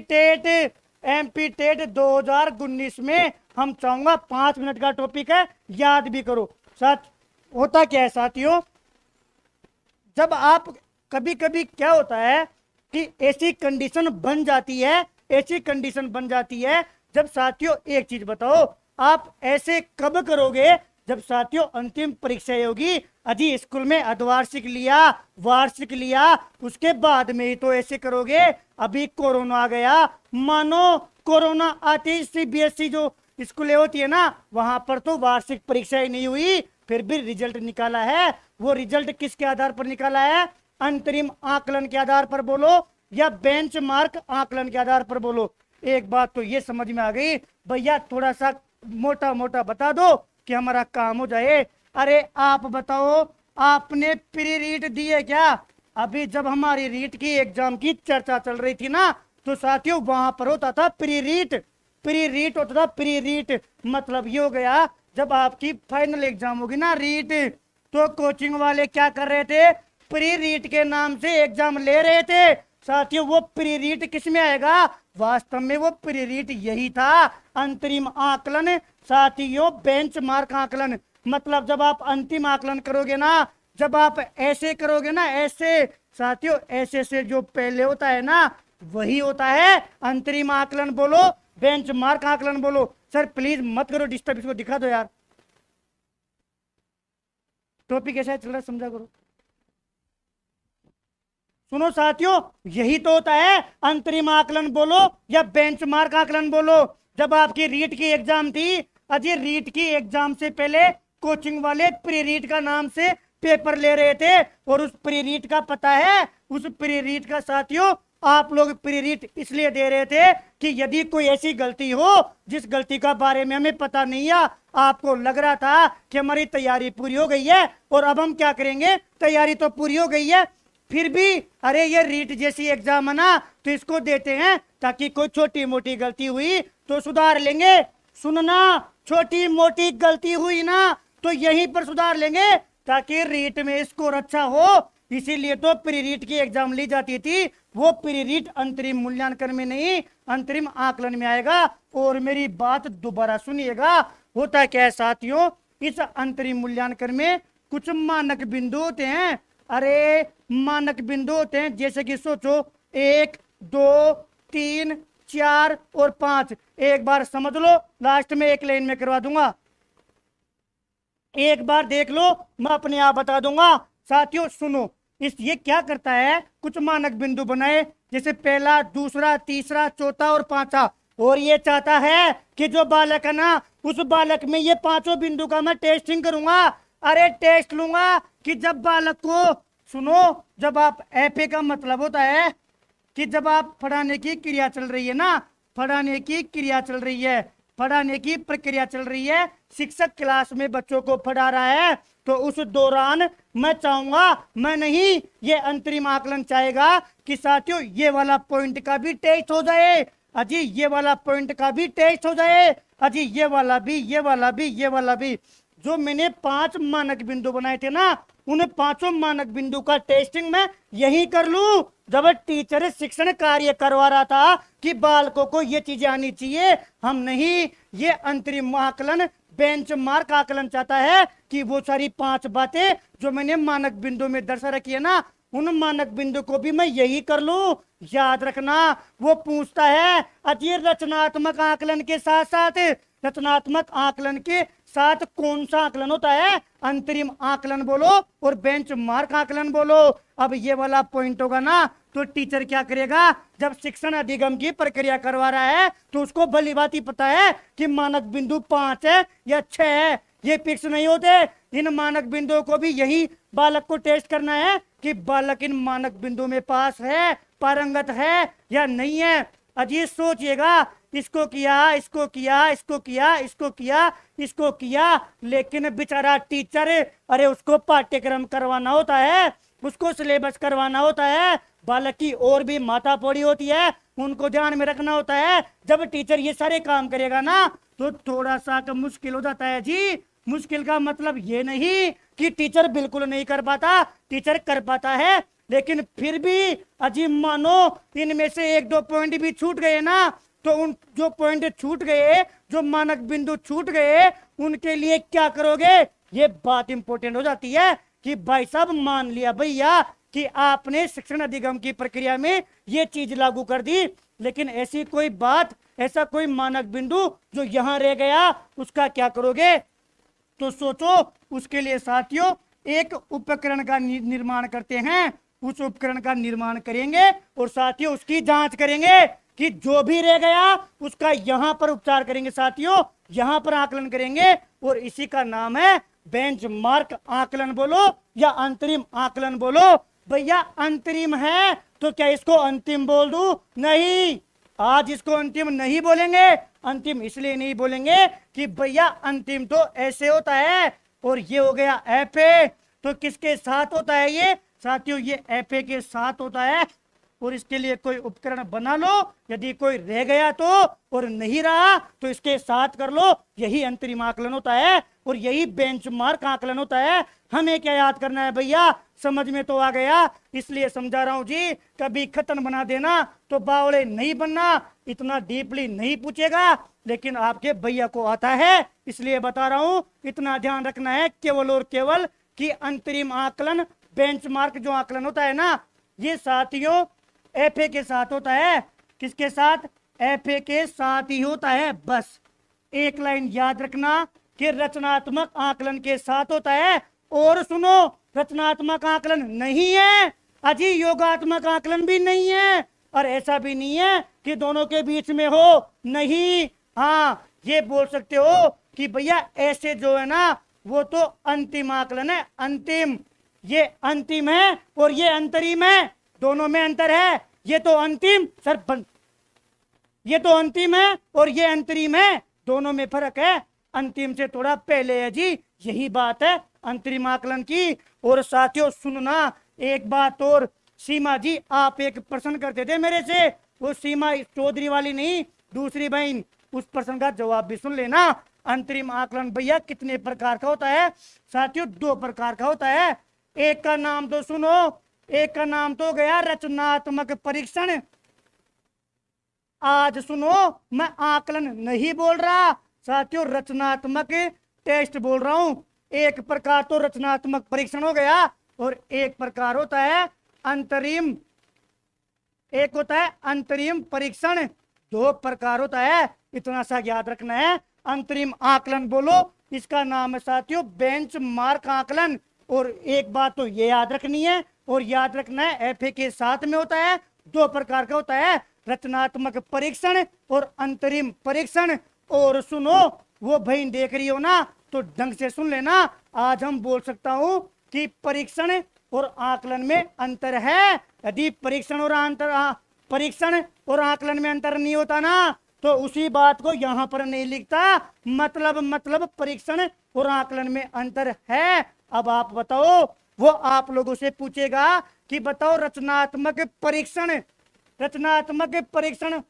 टेट 2019 में। हम चाहूंगा 5 मिनट का टॉपिक है, याद भी करो। साथ होता क्या है साथियों, जब आप कभी कभी क्या होता है कि ऐसी कंडीशन बन जाती है, ऐसी कंडीशन बन जाती है, जब साथियों एक चीज बताओ, आप ऐसे कब करोगे जब साथियों अंतिम परीक्षा होगी। अजी स्कूल में अर्धवार्षिक लिया, वार्षिक लिया, उसके बाद में ही तो ऐसे करोगे। अभी कोरोना आ गया, मानो कोरोना आते सीबीएसई जो स्कूलें होती है ना, वहां पर तो वार्षिक परीक्षा ही नहीं हुई, फिर भी रिजल्ट निकाला है। वो रिजल्ट किसके आधार पर निकाला है, अंतरिम आकलन के आधार पर बोलो या बेंच मार्क आकलन के आधार पर बोलो। एक बात तो ये समझ में आ गई भैया, थोड़ा सा मोटा मोटा बता दो कि हमारा काम हो जाए। अरे आप बताओ, आपने प्री रीट दी है क्या? अभी जब हमारी रीट की एग्जाम की चर्चा चल रही थी ना, तो साथियों वहां पर होता था प्री रीट होता था। प्री रीट मतलब ये हो गया, जब आपकी फाइनल एग्जाम होगी ना रीट, तो कोचिंग वाले क्या कर रहे थे, प्री रीट के नाम से एग्जाम ले रहे थे। साथियों वो प्री रीट किस में आएगा, वास्तव में वो प्री रीट यही था, अंतरिम आकलन। साथियों बेंच मार्क आकलन मतलब जब आप अंतिम आकलन करोगे ना, जब आप ऐसे करोगे ना, ऐसे साथियों ऐसे से जो पहले होता है ना, वही होता है अंतरिम आकलन बोलो, बेंच मार्क आकलन बोलो। सर प्लीज मत करो डिस्टर्ब, इसको दिखा दो यार, टॉपिक कैसा चल रहा है समझा करो। सुनो साथियों, यही तो होता है अंतरिम आकलन बोलो या बेंच मार्क आकलन बोलो। जब आपकी रीट की एग्जाम थी, अजय रीट की एग्जाम से पहले कोचिंग वाले प्री रीट का नाम से पेपर ले रहे थे, और उस प्री रीट का पता है, उस प्री रीट का साथियों आप लोग प्री रीट इसलिए दे रहे थे कि यदि कोई ऐसी गलती हो जिस गलती का बारे में हमें पता नहीं है, आपको लग रहा था कि हमारी तैयारी पूरी हो गई है और अब हम क्या करेंगे, तैयारी तो पूरी हो गई है, फिर भी अरे ये रीट जैसी एग्जाम है ना, तो इसको देते हैं ताकि कोई छोटी मोटी गलती हुई तो सुधार लेंगे। सुनना, छोटी मोटी गलती हुई ना तो यहीं पर सुधार लेंगे ताकि रीट में स्कोर अच्छा हो। इसीलिए तो प्री रीट की एग्जाम ली जाती थी। वो प्री रीट अंतरिम मूल्यांकन में नहीं, अंतरिम आकलन में आएगा। और मेरी बात दोबारा सुनिएगा, होता क्या है साथियों, इस अंतरिम मूल्यांकन में कुछ मानक बिंदु होते हैं। अरे मानक बिंदु होते हैं, जैसे कि सोचो 1 2 3 4 और 5। एक बार समझ लो, लास्ट में एक लाइन में करवा दूंगा, एक बार देख लो, मैं अपने आप बता दूंगा। साथियों सुनो, इस ये क्या करता है, कुछ मानक बिंदु बनाए, जैसे पहला, दूसरा, तीसरा, चौथा और 5वां, और ये चाहता है कि जो बालक है ना, उस बालक में ये 5 बिंदु का मैं टेस्टिंग करूंगा। अरे टेस्ट लूंगा कि जब बालक को, सुनो, जब आप एफए का मतलब होता है कि जब आप पढ़ाने की क्रिया चल रही है ना, पढ़ाने की क्रिया चल रही है, पढ़ाने की प्रक्रिया चल रही है, शिक्षक क्लास में बच्चों को पढ़ा रहा है, तो उस दौरान मैं चाहूंगा, मैं नहीं, ये अंतरिम आकलन चाहेगा कि साथियों ये वाला पॉइंट का भी टेस्ट हो जाए, अजी ये वाला पॉइंट का भी टेस्ट हो जाए, अजी ये वाला भी, ये वाला भी, ये वाला भी। जो मैंने 5 मानक बिंदु बनाए थे ना, उन पांचों मानक बिंदु का टेस्टिंग मैं यही कर लूं जब टीचर शिक्षण कार्य करवा रहा था कि बालकों को ये चीजें आनी चाहिए। हम नहीं, ये अंतरिम आकलन बेंच मार्क आकलन चाहता है कि वो सारी पांच बातें जो मैंने मानक बिंदु में दर्शा रखी है ना, उन मानक बिंदु को भी मैं यही कर लूं। याद रखना, वो पूछता है अति रचनात्मक आकलन के साथ साथ, रचनात्मक आकलन के साथ कौन सा आकलन होता है? अंतरिम आकलन बोलो और बेंच मार्क आकलन बोलो। अब ये वाला पॉइंट होगा ना, तो टीचर क्या करेगा? जब शिक्षण अधिगम की प्रक्रिया करवा रहा है तो उसको भली बात ही पता है कि मानक बिंदु 5 है या 6 है, ये फिक्स नहीं होते। इन मानक बिंदुओं को भी यही बालक को टेस्ट करना है कि बालक इन मानक बिंदु में पास है, पारंगत है या नहीं है। अजीज सोचिएगा, इसको किया, इसको किया, इसको किया, इसको किया, इसको किया, लेकिन बेचारा टीचर, अरे उसको पाठ्यक्रम करवाना होता है, उसको सिलेबस करवाना होता है, बालक की और भी माता पौड़ी होती है, उनको ध्यान में रखना होता है। जब टीचर ये सारे काम करेगा ना तो थोड़ा सा तो मुश्किल हो जाता है जी। मुश्किल का मतलब ये नहीं कि टीचर बिल्कुल नहीं कर पाता, टीचर कर पाता है, लेकिन फिर भी अजीब मानो इनमें से एक दो पॉइंट भी छूट गए ना, तो उन जो पॉइंट छूट गए, जो मानक बिंदु छूट गए, उनके लिए क्या करोगे? ये बात इंपॉर्टेंट हो जाती है कि भाई साहब मान लिया भैया कि आपने शिक्षण अधिगम की प्रक्रिया में ये चीज लागू कर दी, लेकिन ऐसी कोई बात, ऐसा कोई मानक बिंदु जो यहां रह गया, उसका क्या करोगे? तो सोचो, उसके लिए साथियों एक उपकरण का निर्माण करते हैं। उस उपकरण का निर्माण करेंगे और साथियों उसकी जांच करेंगे कि जो भी रह गया उसका यहां पर उपचार करेंगे साथियों, यहां पर आकलन करेंगे, और इसी का नाम है बेंचमार्क आकलन बोलो या अंतरिम आकलन बोलो। भैया अंतरिम है तो क्या इसको अंतिम बोल दूं? नहीं, आज इसको अंतिम नहीं बोलेंगे। अंतिम इसलिए नहीं बोलेंगे कि भैया अंतिम तो ऐसे होता है, और ये हो गया एफए। तो किसके साथ होता है ये साथियों? ये एफए के साथ होता है। और इसके लिए कोई उपकरण बना लो, यदि कोई रह गया तो, और नहीं रहा तो इसके साथ कर लो। यही अंतरिम आकलन होता है और यही बेंचमार्क आकलन होता है। हमें क्या याद करना है भैया? समझ में तो आ गया, इसलिए समझा रहा हूं जी। कभी खतन बना देना तो बावड़े नहीं बनना, इतना डीपली नहीं पूछेगा, लेकिन आपके भैया को आता है, इसलिए बता रहा हूं। इतना ध्यान रखना है केवल और केवल कि अंतरिम आकलन, बेंचमार्क जो आकलन होता है ना, ये साथियों एफए के साथ होता है। किसके साथ? एफए के साथ ही होता है। बस एक लाइन याद रखना कि रचनात्मक आकलन के साथ होता है। और सुनो, रचनात्मक आकलन नहीं है अजी, योगात्मक आकलन भी नहीं है, और ऐसा भी नहीं है कि दोनों के बीच में हो, नहीं। हाँ, ये बोल सकते हो कि भैया ऐसे जो है ना वो तो अंतिम आकलन है, अंतिम। ये अंतिम है और ये अंतरिम है, दोनों में अंतर है। ये तो अंतिम सर बंद, ये तो अंतिम है और ये अंतरिम है, दोनों में फर्क है, अंतिम से थोड़ा पहले है जी। यही बात है अंतरिम आकलन की। और साथियों सुनना एक बात और, सीमा जी आप एक प्रश्न करते थे मेरे से, वो सीमा चौधरी वाली नहीं, दूसरी बहन, उस प्रश्न का जवाब भी सुन लेना। अंतरिम आकलन भैया कितने प्रकार का होता है साथियों? 2 प्रकार का होता है। एक का नाम तो सुनो, एक का नाम तो गया रचनात्मक परीक्षण। आज सुनो, मैं आकलन नहीं बोल रहा साथियों, रचनात्मक टेस्ट बोल रहा हूं। एक प्रकार तो रचनात्मक परीक्षण हो गया और एक प्रकार होता है अंतरिम, एक होता है अंतरिम परीक्षण। 2 प्रकार होता है, इतना सा याद रखना है। अंतरिम आकलन बोलो, इसका नाम है साथियों बेंचमार्क आकलन। और एक बात तो ये याद रखनी है, और याद रखना है एफए के साथ में होता है। 2 प्रकार का होता है, रचनात्मक परीक्षण और अंतरिम परीक्षण। और सुनो, वो बहन देख रही हो ना तो ढंग से सुन लेना। आज हम बोल सकता हूं कि परीक्षण और आकलन में अंतर है। यदि परीक्षण और आकलन में अंतर नहीं होता ना तो उसी बात को यहां पर नहीं लिखता। मतलब परीक्षण और आकलन में अंतर है। अब आप बताओ, वो आप लोगों से पूछेगा कि बताओ रचनात्मक परीक्षण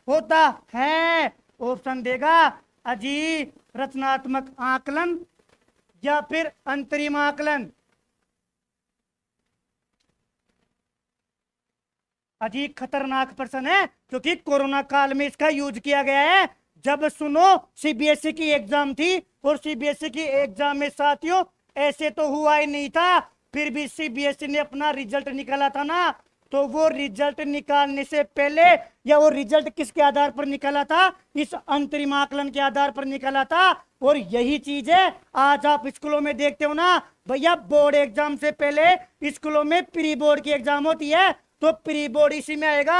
होता है, ऑप्शन देगा अजी रचनात्मक आकलन या फिर अंतरिम आकलन। अजी खतरनाक प्रश्न है, क्योंकि कोरोना काल में इसका यूज किया गया है। जब सुनो सीबीएसई की एग्जाम थी, और सीबीएसई की एग्जाम में साथियों ऐसे तो हुआ ही नहीं था, फिर भी सीबीएसई ने अपना रिजल्ट निकाला था ना, तो वो रिजल्ट निकालने से पहले, या वो रिजल्ट किसके आधार पर निकाला था? इस अंतरिम आकलन के आधार पर निकाला था। और यही चीज है आज आप स्कूलों में देखते हो ना भैया, बोर्ड एग्जाम से पहले स्कूलों में प्री बोर्ड की एग्जाम होती है, तो प्री बोर्ड इसी में आएगा।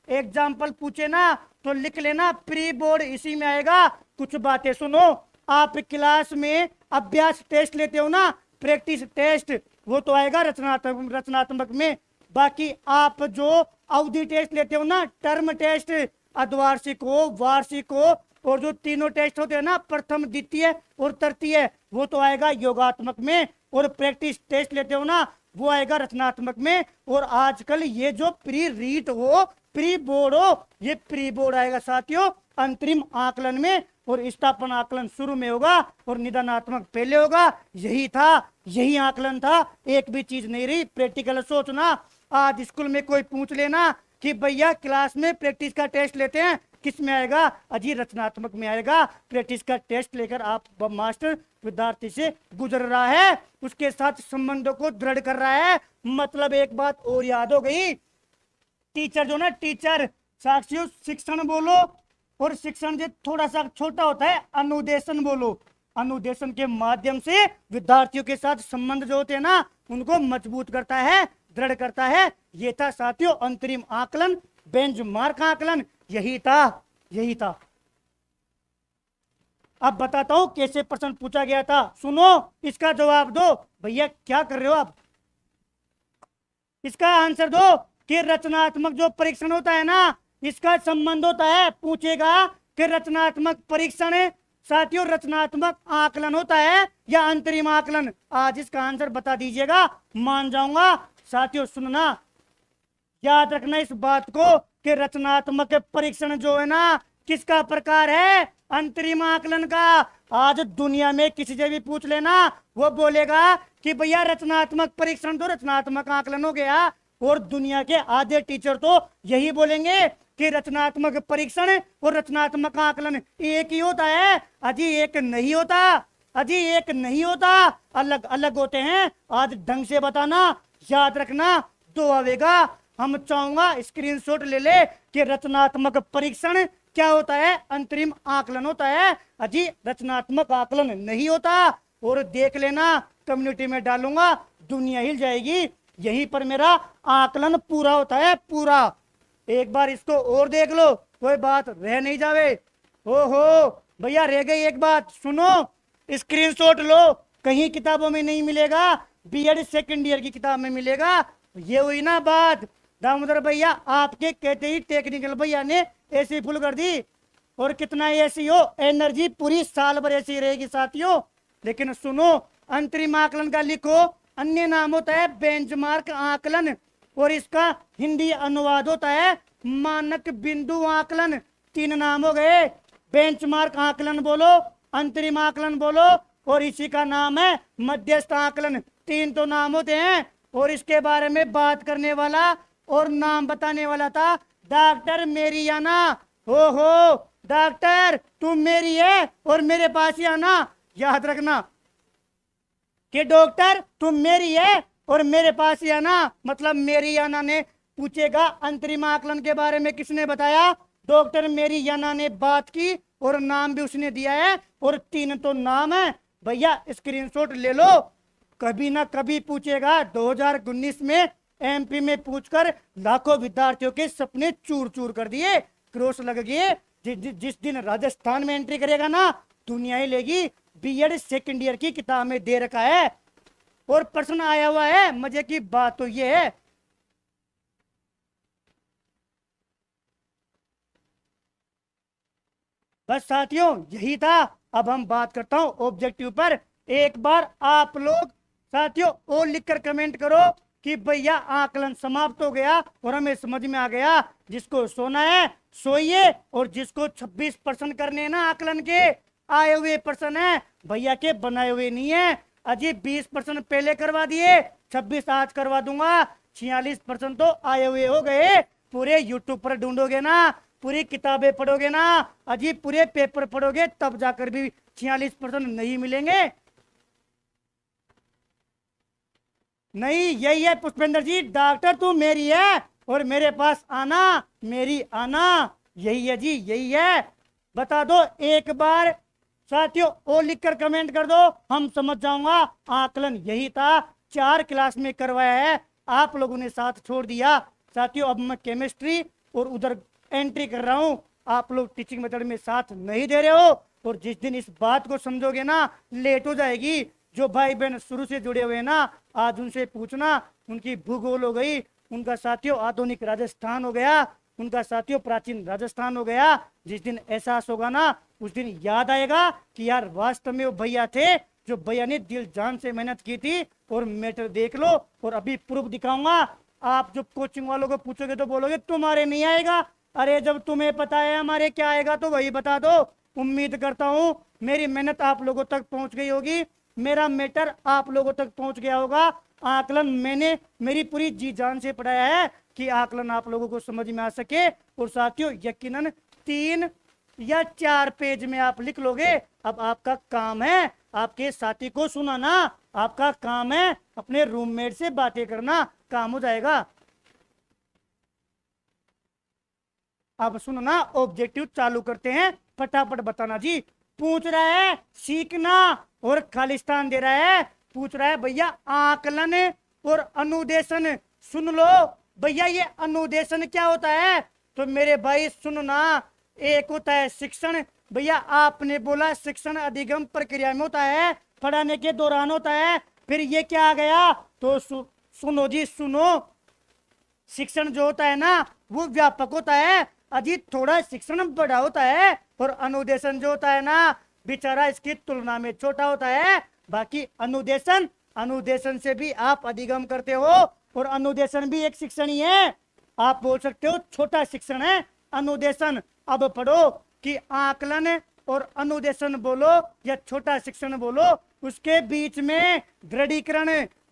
एग्जाम्पल पूछे ना तो लिख लेना, प्री बोर्ड इसी में आएगा। कुछ बातें सुनो, आप क्लास में अभ्यास टेस्ट लेते हो ना, प्रैक्टिस टेस्ट, वो तो आएगा रचनात्मक में। बाकी आप जो अवधि टेस्ट लेते हो ना, टर्म टेस्ट, अर्धवार्षिक हो, वार्षिक हो, और जो तीनों टेस्ट होते हैं ना, प्रथम द्वितीय और तृतीय, वो तो आएगा योगात्मक में। और प्रैक्टिस टेस्ट लेते हो ना, वो आएगा रचनात्मक में। और आजकल ये जो प्री रीट हो, प्री बोर्ड हो, ये प्री बोर्ड आएगा साथियों अंतरिम आकलन में, और स्थापन आकलन शुरू में होगा और निदानात्मक पहले होगा। यही था, यही आकलन था, एक भी चीज नहीं रही। प्रैक्टिकल सोचना, आज स्कूल में कोई पूछ लेना कि भैया क्लास में प्रैक्टिस का टेस्ट लेते हैं, किस में आएगा? अजी रचनात्मक में आएगा। प्रैक्टिस का टेस्ट लेकर आप मास्टर विद्यार्थी से गुजर रहा है, उसके साथ संबंधों को दृढ़ कर रहा है। मतलब एक बात और याद हो गई, टीचर जो ना, टीचर साक्षियों शिक्षण बोलो, और शिक्षण जो थोड़ा सा छोटा होता है अनुदेशन बोलो। अनुदेशन के माध्यम से विद्यार्थियों के साथ संबंध जो होते हैं ना, उनको मजबूत करता है, दृढ़ करता है। ये था साथियों अंतरिम आकलन, बेंचमार्क आकलन, यही था, यही था। अब बताता हूं कैसे प्रश्न पूछा गया था, सुनो इसका जवाब दो। भैया क्या कर रहे हो आप? इसका आंसर दो कि रचनात्मक जो परीक्षण होता है ना, इसका संबंध होता है, पूछेगा कि रचनात्मक परीक्षण साथियों रचनात्मक आकलन होता है या अंतरिम आकलन? आज इसका आंसर बता दीजिएगा, मान जाऊंगा। साथियों सुनना, याद रखना इस बात को कि रचनात्मक परीक्षण जो है ना, किसका प्रकार है? अंतरिम आकलन का। आज दुनिया में किसी से भी पूछ लेना, वो बोलेगा कि भैया रचनात्मक परीक्षण तो रचनात्मक आकलन हो गया। और दुनिया के आधे टीचर तो यही बोलेंगे कि रचनात्मक परीक्षण और रचनात्मक आकलन एक ही होता है। अजी एक नहीं होता, अजी एक नहीं होता, अलग अलग होते हैं। आज ढंग से बताना, याद रखना, तो आवेगा। हम चाहूंगा स्क्रीनशॉट ले ले कि रचनात्मक परीक्षण क्या होता है, अंतरिम आकलन होता है, अजी रचनात्मक आकलन नहीं होता। और देख लेना, कम्युनिटी में डालूंगा, दुनिया हिल जाएगी। यहीं पर मेरा आकलन पूरा होता है, पूरा। एक बार इसको और देख लो, कोई बात रह नहीं जावे। ओहो भैया रह गई एक बात, सुनो स्क्रीनशॉट लो, कहीं किताबों में नहीं मिलेगा, बीएड सेकंड ईयर की किताब में मिलेगा। ये हुई ना बात। दामोदर भैया आपके कहते ही टेक्निकल भैया ने एसी फुल कर दी, और कितना एसी हो, एनर्जी पूरी साल भर ऐसी रहेगी साथियों। लेकिन सुनो, अंतरिम आकलन का लिखो, अन्य नाम होता है बेंचमार्क आकलन, और इसका हिंदी अनुवाद होता है मानक बिंदु आकलन। तीन नाम हो गए, बेंचमार्क आकलन बोलो, अंतरिम आकलन बोलो, और इसी का नाम है मध्यस्थ आकलन। तीन तो नाम होते हैं। और इसके बारे में बात करने वाला और नाम बताने वाला था डॉक्टर मेरियाना। हो डॉक्टर तुम मेरी है और मेरे पास ही आना। याद रखना कि डॉक्टर तुम मेरी है और मेरे पास ही आना, मतलब मेरियाना ने पूछेगा अंतरिम आकलन के बारे में किसने बताया? डॉक्टर मेरियाना ने बात की, और नाम भी उसने दिया है, और तीन तो नाम है। भैया स्क्रीनशॉट ले लो, कभी ना कभी पूछेगा। 2019 में एमपी में पूछकर लाखों विद्यार्थियों के सपने चूर चूर कर दिए, क्रॉस लग गए। जिस दिन राजस्थान में एंट्री करेगा ना, दुनिया ही लेगी। बीएड सेकंड ईयर की किताब में दे रखा है, और प्रश्न आया हुआ है। मजे की बात तो ये है, बस साथियों यही था। अब हम बात करता हूं ऑब्जेक्टिव पर। एक बार आप लोग साथियों और लिखकर कमेंट करो कि भैया आकलन समाप्त हो गया और हमें समझ में आ गया। जिसको सोना है सोइए, और जिसको 26% करने हैं ना आकलन के, आए हुए प्रश्न है भैया के, बनाए हुए नहीं है। अजी 20% पहले करवा दिए, 26 आज करवा दूंगा, 46% तो आए हुए हो गए। पूरे यूट्यूब पर ढूंढोगे ना, पूरी किताबें पढ़ोगे ना, अजी पूरे पेपर पढ़ोगे, तब जाकर भी 46% नहीं मिलेंगे। नहीं, यही है पुष्पेंद्र जी, डॉक्टर तू मेरी है और मेरे पास आना, मेरी आना, यही है जी, यही है। बता दो एक बार साथियों, ओ लिखकर कमेंट कर दो, हम समझ जाऊंगा। आकलन यही था, 4 क्लास में करवाया है, आप लोगों ने साथ छोड़ दिया। साथियों अब मैं केमिस्ट्री और उधर एंट्री कर रहा हूं, आप लोग टीचिंग मेथड में साथ नहीं दे रहे हो, और जिस दिन इस बात को समझोगे ना, लेट हो जाएगी। जो भाई बहन शुरू से जुड़े हुए ना, आज उनसे पूछना, उनकी भूगोल हो गई, उनका साथियों आधुनिक राजस्थान हो गया, उनका साथियों प्राचीन राजस्थान हो गया। जिस दिन एहसास होगा ना, उस दिन याद आएगा कि यार वास्तव में वो भैया थे, जो भैया ने दिल जान से मेहनत की थी। और मैटर देख लो, और अभी प्रूफ दिखाऊंगा। आप जो कोचिंग वालों को पूछोगे तो बोलोगे तुम्हारे नहीं आएगा। अरे जब तुम्हें पता है हमारे क्या आएगा तो वही बता दो। उम्मीद करता हूं मेरी मेहनत आप लोगों तक पहुंच गई होगी, मेरा मैटर आप लोगों तक पहुंच गया होगा। आकलन मैंने मेरी पूरी जी जान से पढ़ाया है कि आकलन आप लोगों को समझ में आ सके। और साथियों यकीनन 3 या 4 पेज में आप लिख लोगे। अब आपका काम है आपके साथी को सुनाना, आपका काम है अपने रूममेट से बातें करना, काम हो जाएगा। अब सुनो ना, ऑब्जेक्टिव चालू करते हैं, फटाफट बताना जी। पूछ रहा है सीखना और खालिस्तान दे रहा है। पूछ रहा है भैया आकलन और अनुदेशन। सुन लो भैया, ये अनुदेशन क्या होता है? तो मेरे भाई सुनना, एक होता है शिक्षण। भैया आपने बोला शिक्षण अधिगम प्रक्रिया में होता है, पढ़ाने के दौरान होता है। फिर ये क्या आ गया? तो सुनो जी सुनो, शिक्षण जो होता है ना वो व्यापक होता है, अजी थोड़ा शिक्षण बड़ा होता है। और अनुदेशन जो होता है ना बेचारा इसकी तुलना में छोटा होता है। बाकी अनुदेशन, अनुदेशन से भी आप अधिगम करते हो, और अनुदेशन भी एक शिक्षण ही है। आप बोल सकते हो छोटा शिक्षण है अनुदेशन। अब पढ़ो कि आकलन और अनुदेशन बोलो या छोटा शिक्षण बोलो, उसके बीच में दृढ़ीकरण,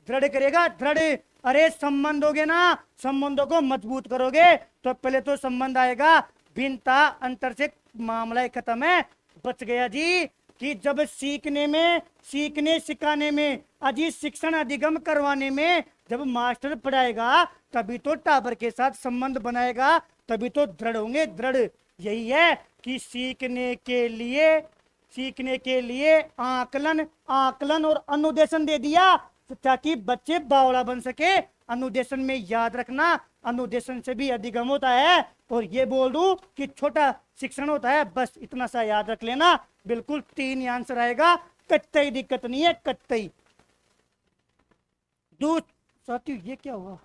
दृढ़ करेगा दृढ़। अरे संबंधोगे ना, संबंधों को मजबूत करोगे तो पहले तो संबंध आएगा, भिन्नता अंतर से मामला खत्म है। बच गया जी कि जब सीखने में, सीखने सिखाने में, अजी शिक्षण अधिगम करवाने में जब मास्टर पढ़ाएगा तभी तो टाबर के साथ संबंध बनाएगा, तभी तो दृढ़ होंगे दृढ़। यही है कि सीखने के लिए आकलन, आकलन और अनुदेशन दे दिया ताकि बच्चे बावड़ा बन सके। अनुदेशन में याद रखना, अनुदेशन से भी अधिगम होता है। और ये बोल दूं कि छोटा शिक्षण होता है, बस इतना सा याद रख लेना, बिल्कुल 3 ही आंसर आएगा, कतई दिक्कत नहीं है, कतई। साथियों ये क्या हुआ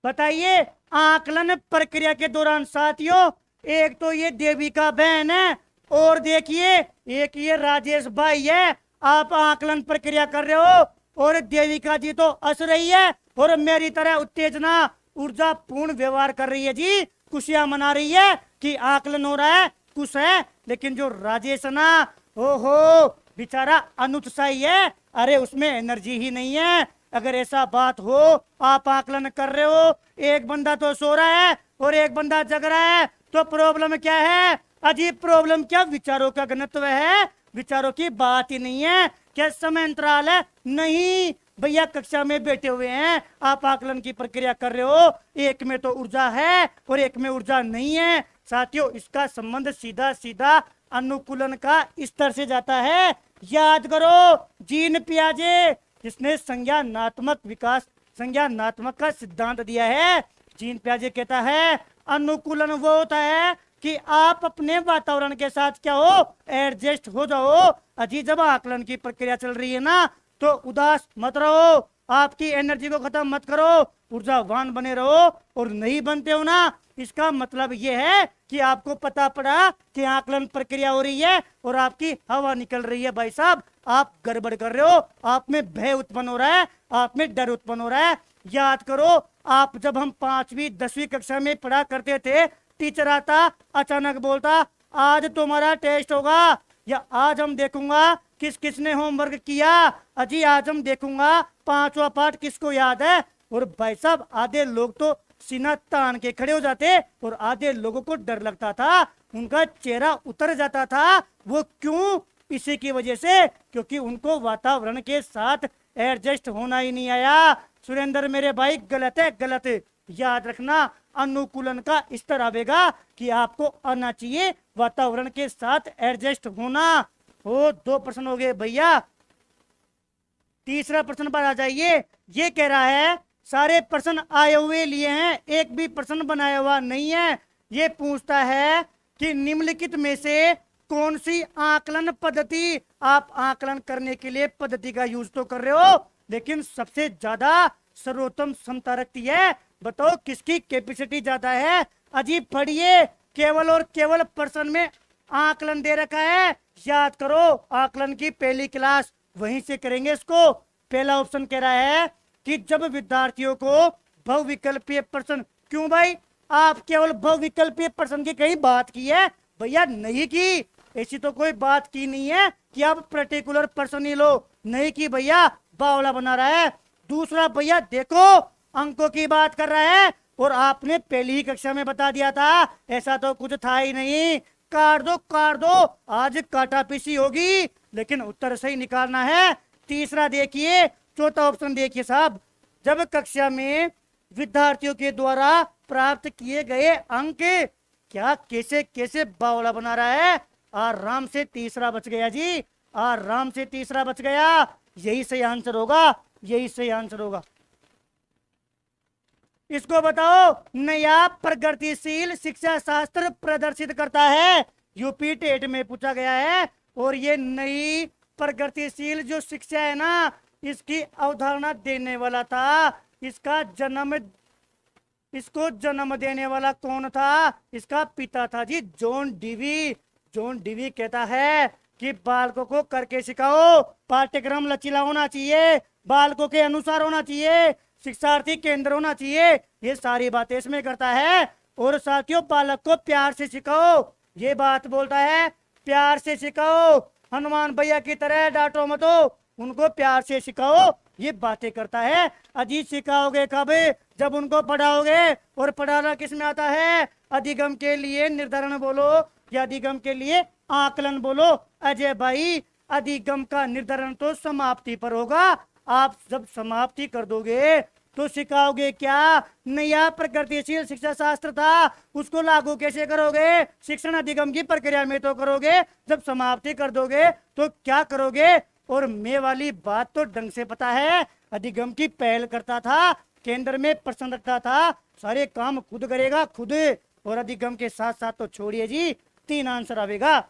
बताइए? आकलन प्रक्रिया के दौरान साथियों, एक तो ये देविका बहन है, और देखिए एक ये राजेश भाई है। आप आकलन प्रक्रिया कर रहे हो और देविका जी तो हंस रही है और मेरी तरह उत्तेजना ऊर्जा पूर्ण व्यवहार कर रही है जी, खुशियां मना रही है कि आकलन हो रहा है, खुश है। लेकिन जो राजेश ना, ओहो बेचारा अनुत्साही है, अरे उसमें एनर्जी ही नहीं है। अगर ऐसा बात हो, आप आकलन कर रहे हो, एक बंदा तो सो रहा है और एक बंदा जग रहा है, तो प्रॉब्लम क्या है? अजीब प्रॉब्लम क्या विचारों का घनत्व है? विचारों की बात ही नहीं है। क्या समय अंतराल है? नहीं भैया, कक्षा में बैठे हुए हैं, आप आकलन की प्रक्रिया कर रहे हो, एक में तो ऊर्जा है और एक में ऊर्जा नहीं है। साथियों इसका संबंध सीधा सीधा अनुकूलन का स्तर से जाता है। याद करो जीन पियाजे जिसने संज्ञानात्मक विकास, संज्ञानात्मक का सिद्धांत दिया है। जीन पियाजे कहता है अनुकूलन वो होता है कि आप अपने वातावरण के साथ क्या हो, एडजस्ट हो जाओ। अजी जब आकलन की प्रक्रिया चल रही है ना तो उदास मत रहो, आपकी एनर्जी को खत्म मत करो, ऊर्जावान बने रहो। और नहीं बनते हो ना, इसका मतलब यह है कि आपको पता पड़ा कि आकलन प्रक्रिया हो रही है और आपकी हवा निकल रही है। भाई साहब आप गड़बड़ कर रहे हो, आप में भय उत्पन्न हो रहा है, आप में डर उत्पन्न हो रहा है। याद करो आप जब हम 5वीं 10वीं कक्षा में पढ़ा करते थे, टीचर आता अचानक बोलता आज तुम्हारा टेस्ट होगा, या आज हम देखूंगा किस किसने होमवर्क किया। अजी आज हम देखूंगा पांचवा पाठ किसको याद है? और भाई साहब आधे लोग तो सीना तान के खड़े हो जाते और आधे लोगों को डर लगता था, उनका चेहरा उतर जाता था। वो क्यों? इसी की वजह से, क्योंकि उनको वातावरण के साथ एडजस्ट होना ही नहीं आया। सुरेंद्र मेरे भाई गलत है, गलत। याद रखना, अनुकूलन का स्तर आवेगा कि आपको आना चाहिए वातावरण के साथ एडजस्ट होना। हो 2 प्रश्न हो गए भैया। तीसरा प्रश्न पर आ जाइए। ये कह रहा है सारे प्रश्न आए हुए लिए हैं, एक भी प्रश्न बनाया हुआ नहीं है। ये पूछता है कि निम्नलिखित में से कौन सी आकलन पद्धति, आप आकलन करने के लिए पद्धति का यूज तो कर रहे हो, लेकिन सबसे ज्यादा सर्वोत्तम क्षमता रखती है। बताओ किसकी कैपेसिटी ज्यादा है? अजीब पढ़िए, केवल और केवल प्रश्न में आकलन दे रखा है। याद करो, आकलन की पहली क्लास वहीं से करेंगे इसको। पहला ऑप्शन कह रहा है कि जब विद्यार्थियों को बहुविकल्पीय प्रश्न, क्यों भाई आप केवल बहुविकल्पीय प्रश्न की कहीं बात की है? भैया नहीं की, ऐसी तो कोई बात की नहीं है कि आप पर्टिकुलर पर्सन ही लो, नहीं की भैया, बावला बना रहा है। दूसरा भैया देखो, अंकों की बात कर रहा है और आपने पहली ही कक्षा में बता दिया था ऐसा तो कुछ था ही नहीं। काट दो, आज काटा पीसी होगी, लेकिन उत्तर सही निकालना है। तीसरा देखिए, चौथा ऑप्शन देखिए साहब, जब कक्षा में विद्यार्थियों के द्वारा प्राप्त किए गए अंक, क्या कैसे कैसे बावला बना रहा है। आराम से तीसरा बच गया जी, आराम से तीसरा बच गया। यही सही आंसर होगा, यही सही आंसर होगा। इसको बताओ, नया प्रगतिशील शिक्षा शास्त्र प्रदर्शित करता है। यूपी टेट में पूछा गया है। और ये नई प्रगतिशील जो शिक्षा है ना, इसकी अवधारणा देने वाला था, इसको जन्म देने वाला कौन था? इसका पिता था जी, जॉन डीवी। जॉन डीवी कहता है कि बालकों को करके सिखाओ, पाठ्यक्रम लचीला होना चाहिए, बालकों के अनुसार होना चाहिए, शिक्षार्थी केंद्र होना चाहिए, ये सारी बातें इसमें करता है। और साथियों, बालक को प्यार से सिखाओ, ये बात बोलता है, प्यार से सिखाओ, हनुमान भैया की तरह डांटो मतो, उनको प्यार से सिखाओ, ये बातें करता है। अजीत सिखाओगे कब? जब उनको पढ़ाओगे। और पढ़ाना किस में आता है? अधिगम के लिए निर्धारण बोलो या अधिगम के लिए आकलन बोलो। अजय भाई, अधिगम का निर्धारण तो समाप्ति पर होगा। आप जब समाप्ति कर दोगे तो सिखाओगे क्या? नया प्रगतिशील शिक्षा शास्त्र था, उसको लागू कैसे करोगे? शिक्षण अधिगम की प्रक्रिया में तो करोगे, जब समाप्ति कर दोगे तो क्या करोगे? और मैं वाली बात तो ढंग से पता है, अधिगम की पहल करता था, केंद्र में प्रश्न रखता था, सारे काम खुद करेगा, खुद। और अधिगम के साथ साथ तो छोड़िए जी, 3 आंसर आवेगा।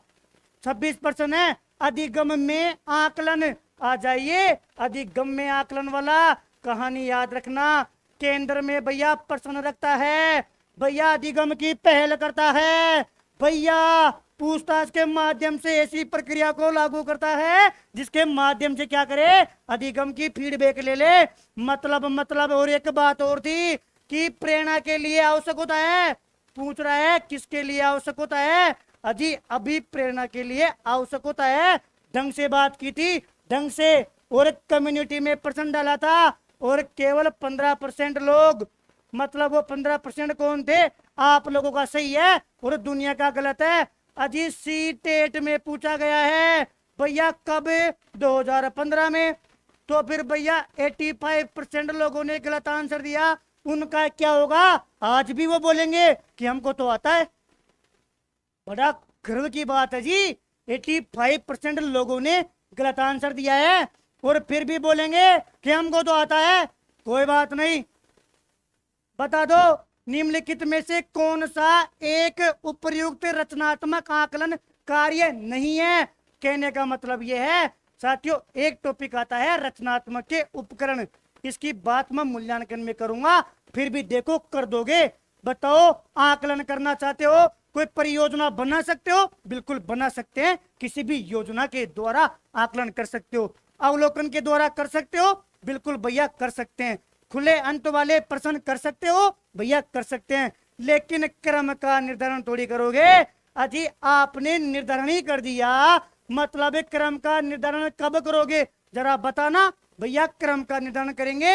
26% है अधिगम में आकलन। आ जाइए, अधिगम में आकलन वाला कहानी याद रखना। केंद्र में भैया प्रश्न रखता है, भैया अधिगम की पहल करता है, भैया पूछताछ के माध्यम से ऐसी प्रक्रिया को लागू करता है जिसके माध्यम से क्या करे? अधिगम की फीडबैक ले ले। मतलब और एक बात और थी कि प्रेरणा के लिए आवश्यक होता है। पूछ रहा है किसके लिए आवश्यक होता है? अजी अभी प्रेरणा के लिए आवश्यक होता है। ढंग से बात की थी, ढंग से। और कम्युनिटी में प्रश्न डाला था और केवल 15% लोग, मतलब वो 15% कौन थे? आप लोगों का सही है और दुनिया का गलत है। अजी सी टेट में पूछा गया है भैया कब? 2015 में। तो फिर भैया 85% लोगों ने गलत आंसर दिया, उनका क्या होगा? आज भी वो बोलेंगे कि हमको तो आता है। बड़ा गर्व की बात है जी, 85% लोगों ने गलत आंसर दिया है और फिर भी बोलेंगे कि हमको तो आता है। कोई बात नहीं, बता दो निम्नलिखित में से कौन सा एक उपयुक्त रचनात्मक आकलन कार्य नहीं है? कहने का मतलब यह है साथियों, एक टॉपिक आता है रचनात्मक के उपकरण, इसकी बात मैं मूल्यांकन में करूंगा, फिर भी देखो कर दोगे। बताओ, आकलन करना चाहते हो, कोई परियोजना बना सकते हो? बिल्कुल बना सकते हैं, किसी भी योजना के द्वारा आकलन कर सकते हो। अवलोकन के द्वारा कर सकते हो? बिल्कुल भैया कर सकते हैं। खुले अंत वाले प्रश्न कर सकते हो? भैया कर सकते हैं, लेकिन क्रम का निर्धारण थोड़ी करोगे। अजी आपने निर्धारण ही कर दिया, मतलब क्रम का निर्धारण कब करोगे? जरा बताना, भैया क्रम का निर्धारण करेंगे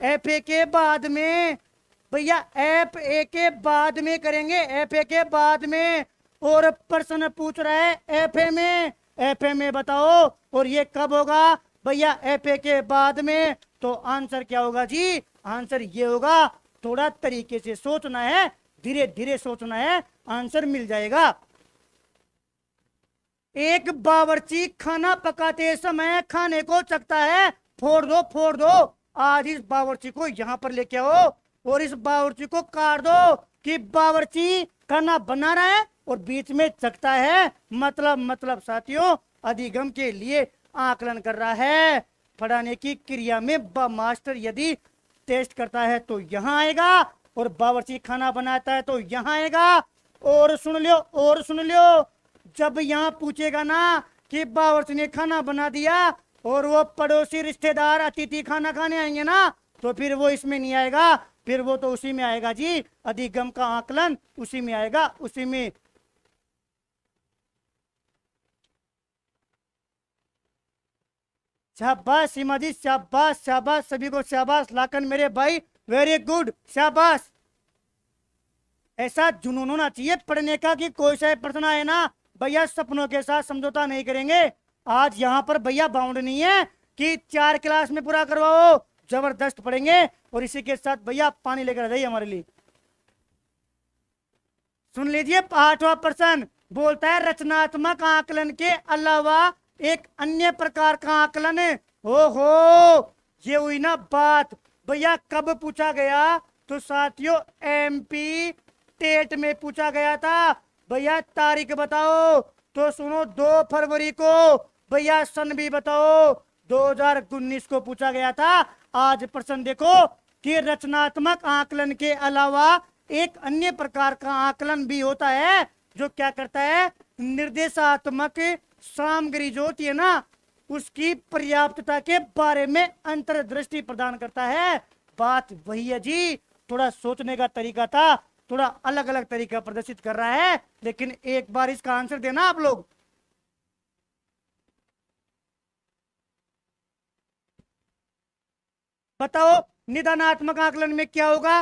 एफ ए के बाद में, भैया एफ ए के बाद में करेंगे, एफ ए के बाद में। और प्रश्न पूछ रहा है एफ ए में, एफ ए में बताओ, और ये कब होगा भैया एफ ए के बाद में। तो आंसर क्या होगा जी, आंसर ये होगा। थोड़ा तरीके से सोचना है, धीरे धीरे सोचना है, आंसर मिल जाएगा। एक बावर्ची खाना पकाते समय खाने को चखता है, फोड़ दो फोड़ दो। आज इस बावर्ची को यहां पर लेके आओ और इस बावर्ची को काट दो कि बावर्ची खाना बना रहा है और बीच में चखता है। मतलब साथियों अधिगम के लिए आकलन कर रहा है। पढ़ाने की क्रिया में मास्टर यदि टेस्ट करता है तो यहाँ आएगा, और बावर्ची खाना बनाता है तो यहाँ आएगा। और सुन लियो, जब यहाँ पूछेगा ना कि बावर्ची ने खाना बना दिया और वो पड़ोसी रिश्तेदार अतिथि खाना खाने आएंगे ना, तो फिर वो इसमें नहीं आएगा, फिर वो तो उसी में आएगा जी। अधिगम का आकलन उसी में आएगा, उसी में। शाबाश सीमा जी, शाबाश शाबाश, सभी को शाबाश। लाखन मेरे भाई वेरी गुड, शाबाश। ऐसा जुनून होना चाहिए पढ़ने का कि कोई सा प्रश्न आए ना भैया सपनों के साथ समझौता नहीं करेंगे। आज यहाँ पर भैया बाउंड नहीं है कि 4 क्लास में पूरा करवाओ, जबरदस्त पढ़ेंगे। और इसी के साथ भैया पानी लेकर आ जाइए हमारे लिए। सुन लीजिए 8वां प्रश्न बोलता है रचनात्मक आकलन के अलावा एक अन्य प्रकार का आकलन। ओहो, ये हुई ना बात। भैया कब पूछा गया, तो साथियों एमपी टेट में पूछा गया था। भैया तारीख बताओ, तो सुनो 2 फरवरी को। भैया सन भी बताओ, 2019 को पूछा गया था। आज प्रश्न देखो कि रचनात्मक आकलन के अलावा एक अन्य प्रकार का आकलन भी होता है जो क्या करता है, निर्देशात्मक सामग्री जो होती है ना उसकी पर्याप्तता के बारे में अंतर्दृष्टि प्रदान करता है। बात वही है जी, थोड़ा सोचने का तरीका था, थोड़ा अलग अलग तरीका प्रदर्शित कर रहा है, लेकिन एक बार इसका आंसर देना आप लोग। बताओ निदानात्मक आकलन में क्या होगा।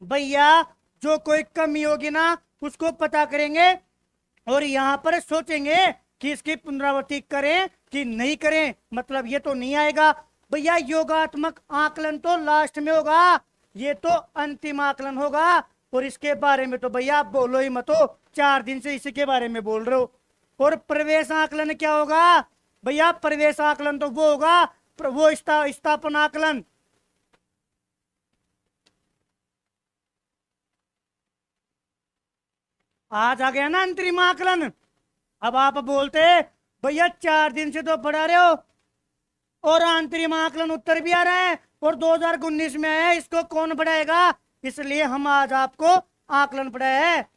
भैया जो कोई कमी होगी ना उसको पता करेंगे और यहां पर सोचेंगे कि इसकी पुनरावृत्ति करें कि नहीं करें। मतलब ये तो नहीं आएगा भैया। योगात्मक आकलन तो लास्ट में होगा, ये तो अंतिम आकलन होगा। और इसके बारे में तो भैया आप बोलो ही मत हो, 4 दिन से इसी के बारे में बोल रहे हो। और प्रवेश आकलन क्या होगा भैया, प्रवेश आकलन तो वो होगा वो स्थापना आकलन। आज आ गया ना अंतरिम आकलन। अब आप बोलते भैया 4 दिन से तो पढ़ा रहे हो और अंतरिम आकलन उत्तर भी आ रहा है और 2019 में आया है, इसको कौन पढ़ाएगा। इसलिए हम आज आपको आकलन पढ़ाया है।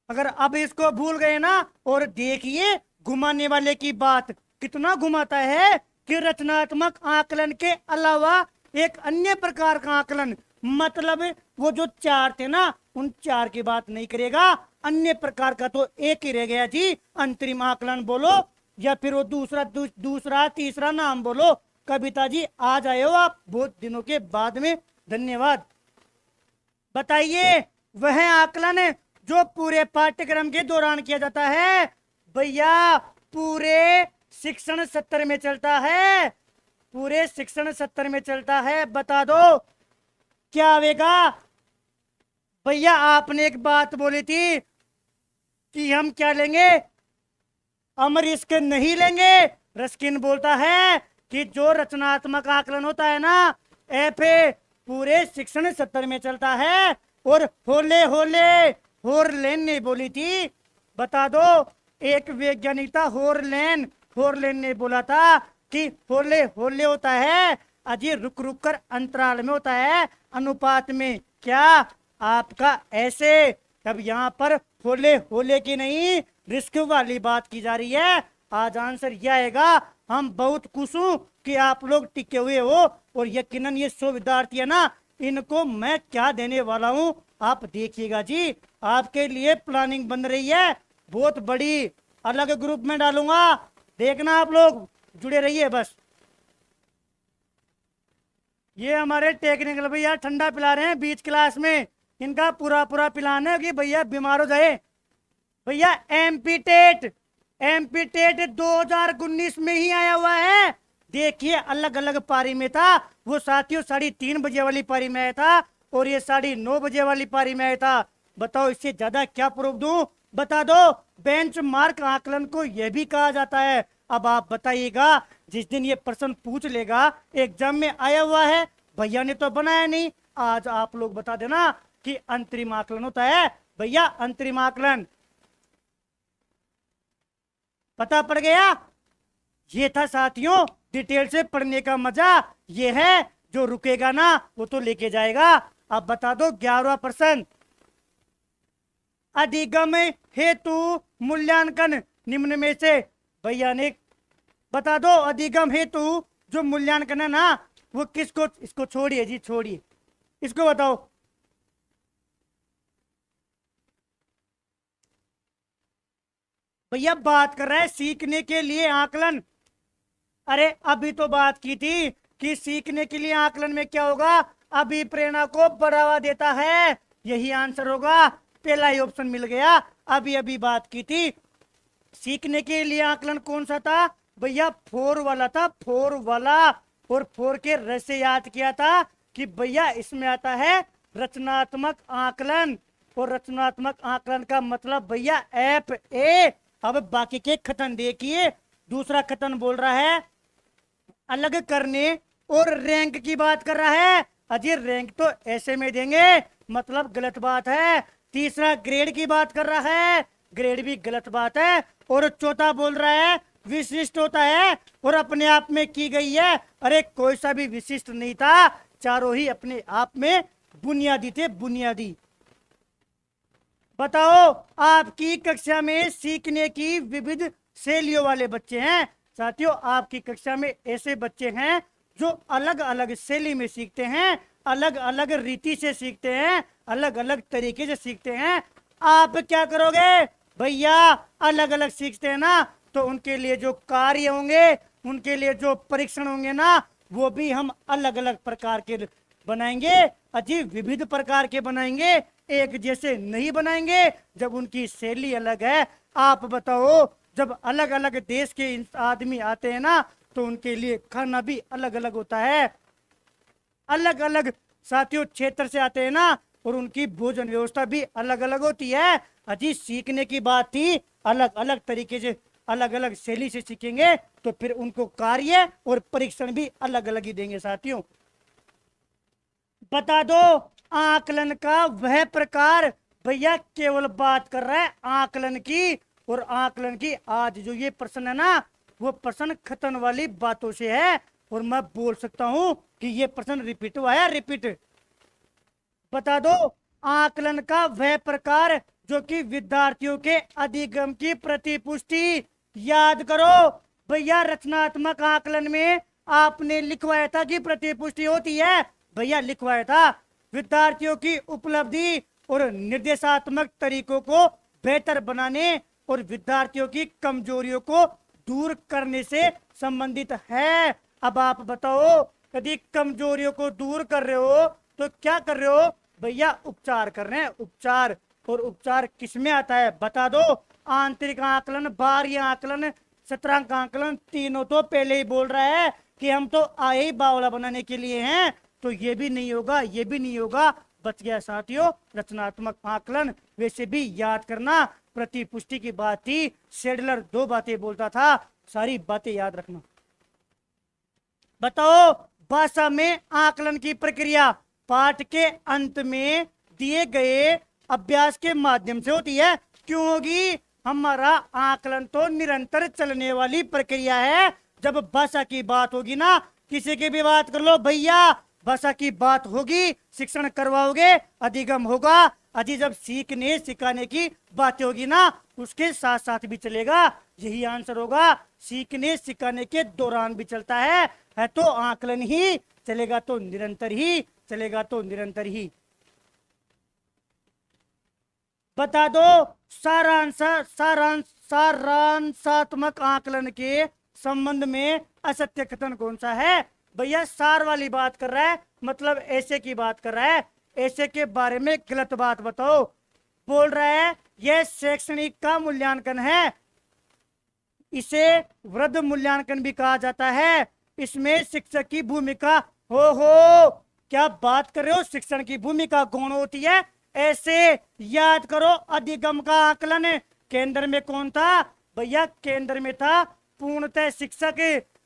अगर अब इसको भूल गए ना, और देखिए घुमाने वाले की बात कितना घुमाता है कि रचनात्मक आकलन के अलावा एक अन्य प्रकार का आकलन। मतलब वो जो 4 थे ना उन 4 की बात नहीं करेगा, अन्य प्रकार का तो एक ही रह गया जी। अंतरिम आकलन बोलो या फिर वो दूसरा तीसरा नाम बोलो। कविता जी आज आए हो आप बहुत दिनों के बाद में, धन्यवाद। बताइए वह आकलन जो पूरे पाठ्यक्रम के दौरान किया जाता है। भैया पूरे शिक्षण सत्र में चलता है, पूरे शिक्षण सत्र में चलता है। बता दो क्या आवेगा। भैया आपने एक बात बोली थी कि हम क्या लेंगे, हम रिस्क नहीं लेंगे। रस्किन बोलता है कि जो रचनात्मक आकलन होता है ना एफए पूरे शिक्षण सत्र में चलता है। और होले होले होरलेन ने बोली थी। बता दो एक वैज्ञानिक था होरलेन, होरलेन ने बोला था कि होले होले होता है अजी रुक रुक कर अंतराल में होता है, अनुपात में। क्या आपका ऐसे, तब यहाँ पर होले होले की नहीं रिस्क वाली बात की जा रही है। आज आंसर यह आएगा। हम बहुत खुश हूं कि आप लोग टिके हुए हो और यकीनन ये 100 विद्यार्थी है ना, इनको मैं क्या देने वाला हूं आप देखिएगा जी। आपके लिए प्लानिंग बन रही है बहुत बड़ी, अलग ग्रुप में डालूंगा, देखना आप लोग जुड़े रहिए बस। ये हमारे टेक्निकल भैया ठंडा पिला रहे हैं बीच क्लास में, इनका पूरा पूरा पिलाना है कि भैया बीमार हो जाए। भैया एमपी टेट 2019 में ही आया हुआ है। देखिए अलग अलग पारी में था, वो साथियों 3:30 बजे वाली पारी में आया था और ये 9:30 बजे वाली पारी में आया था। बताओ इससे ज्यादा क्या प्रूफ दूं? बता दो। बेंचमार्क आकलन को यह भी कहा जाता है। अब आप बताइएगा, जिस दिन ये प्रश्न पूछ लेगा एग्जाम में आया हुआ है, भैया ने तो बनाया नहीं, आज आप लोग बता देना कि अंतरिम आकलन होता है। भैया अंतरिम आकलन पता पड़ गया? ये था साथियों डिटेल से पढ़ने का मजा। ये है जो रुकेगा ना वो तो लेके जाएगा। अब बता दो 11वां प्रश्न, अधिगम हेतु मूल्यांकन निम्न में से, भैया ने बता दो अधिगम हेतु जो मूल्यांकन है ना वो किसको, इसको छोड़िए जी छोड़िए, इसको बताओ। भैया बात कर रहा है सीखने के लिए आकलन। अरे अभी तो बात की थी कि सीखने के लिए आकलन में क्या होगा, अभिप्रेरणा को बढ़ावा देता है, यही आंसर होगा। पहला ही ऑप्शन मिल गया। अभी अभी बात की थी सीखने के लिए आकलन कौन सा था भैया, 4 वाला था, 4 वाला। और 4 के रस से याद किया था कि भैया इसमें आता है रचनात्मक आकलन, और रचनात्मक आकलन का मतलब भैया FA। अब बाकी के कथन देखिए, दूसरा कथन बोल रहा है अलग करने और रैंक की बात कर रहा है। अजय रैंक तो ऐसे में देंगे, मतलब गलत बात है। तीसरा ग्रेड की बात कर रहा है, ग्रेड भी गलत बात है। और चौथा बोल रहा है विशिष्ट होता है और अपने आप में की गई है। अरे कोई सा भी विशिष्ट नहीं था, चारों ही अपने आप में बुनियादी थे, बुनियादी। बताओ आपकी कक्षा में सीखने की विविध शैलियों वाले बच्चे हैं। साथियों आपकी कक्षा में ऐसे बच्चे हैं जो अलग अलग शैली में सीखते हैं, अलग अलग रीति से सीखते हैं, अलग अलग तरीके से सीखते हैं। आप क्या करोगे भैया, अलग अलग सीखते हैं ना तो उनके लिए जो कार्य होंगे, उनके लिए जो परीक्षण होंगे ना, वो भी हम अलग अलग प्रकार के बनाएंगे। अजीब विविध प्रकार के बनाएंगे, एक जैसे नहीं बनाएंगे। जब उनकी शैली अलग है, आप बताओ जब अलग अलग देश के आदमी आते हैं ना तो उनके लिए खाना भी अलग अलग होता है, अलग अलग साथियों क्षेत्र से आते हैं ना और उनकी भोजन व्यवस्था भी अलग अलग होती है। अजी सीखने की बात थी, अलग अलग तरीके से अलग अलग शैली से सीखेंगे तो फिर उनको कार्य और परीक्षण भी अलग अलग ही देंगे। साथियों बता दो आकलन का वह प्रकार, भैया केवल बात कर रहा है आकलन की, और आकलन की आज जो ये प्रश्न है ना वो प्रश्न खतन वाली बातों से है, और मैं बोल सकता हूं कि ये प्रश्न रिपीट हुआ है, रिपीट। बता दो आकलन का वह प्रकार जो कि विद्यार्थियों के अधिगम की प्रतिपुष्टि, याद करो भैया रचनात्मक आकलन में आपने लिखवाया था कि प्रतिपुष्टि होती है, भैया लिखवाया था विद्यार्थियों की उपलब्धि और निर्देशात्मक तरीकों को बेहतर बनाने और विद्यार्थियों की कमजोरियों को दूर करने से संबंधित है। अब आप बताओ यदि कमजोरियों को दूर कर रहे हो तो क्या कर रहे हो भैया, उपचार कर रहे हैं, उपचार। और उपचार किसमें आता है बता दो, आंतरिक आकलन, बाह्य आकलन, शतरंग आकलन, तीनों तो पहले ही बोल रहा है कि हम तो आए ही बावला बनाने के लिए हैं, तो ये भी नहीं होगा, ये भी नहीं होगा, बच गया साथियों रचनात्मक आकलन। वैसे भी याद करना प्रतिपुष्टि की बात थी, शेडलर 2 बातें बोलता था, सारी बातें याद रखना। बताओ भाषा में आकलन की प्रक्रिया पाठ के अंत में दिए गए अभ्यास के माध्यम से होती है। क्यों होगी? हमारा आकलन तो निरंतर चलने वाली प्रक्रिया है। जब भाषा की बात होगी ना, किसी की भी बात कर लो भैया, भाषा की बात होगी, शिक्षण करवाओगे, अधिगम होगा। अजी जब सीखने सिखाने की बात होगी ना उसके साथ साथ भी चलेगा, यही आंसर होगा। सीखने सिखाने के दौरान भी चलता है तो आकलन ही चलेगा, तो निरंतर ही चलेगा, तो निरंतर ही। बता दो सारांशात्मक आकलन के संबंध में असत्य कथन कौन सा है भैया सार वाली बात कर रहा है, मतलब ऐसे की बात कर रहा है, ऐसे के बारे में गलत बात बताओ। बोल रहा है यह शैक्षणिक का मूल्यांकन है, इसे वृद्ध मूल्यांकन भी कहा जाता है, इसमें शिक्षक की भूमिका हो क्या बात कर रहे हो, शिक्षण की भूमिका कौन होती है, ऐसे याद करो। अधिगम का आकलन केंद्र में कौन था भैया, केंद्र में था पूर्णतः शिक्षक।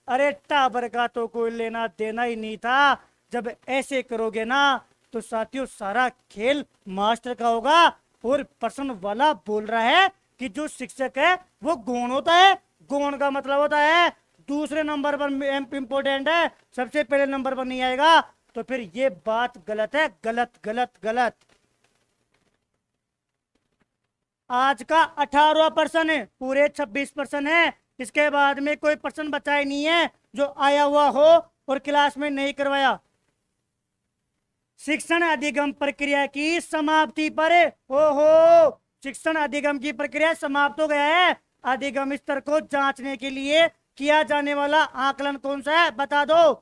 अरे टाबर का तो कोई लेना देना ही नहीं था। जब ऐसे करोगे ना तो साथियों सारा खेल मास्टर का होगा। और प्रश्न वाला बोल रहा है कि जो शिक्षक है वो गौण होता है, गौण का मतलब होता है दूसरे नंबर पर इंपोर्टेंट है, सबसे पहले नंबर पर नहीं आएगा। तो फिर ये बात गलत है, गलत गलत गलत। आज का 18 प्रश्न पूरे 26 प्रश्न है, इसके बाद में कोई प्रश्न बचा ही नहीं है जो आया हुआ हो और क्लास में नहीं करवाया। शिक्षण अधिगम प्रक्रिया की समाप्ति पर, ओहो शिक्षण अधिगम की प्रक्रिया समाप्त हो गया है। अधिगम स्तर को जांचने के लिए किया जाने वाला आकलन कौन सा है बता दो।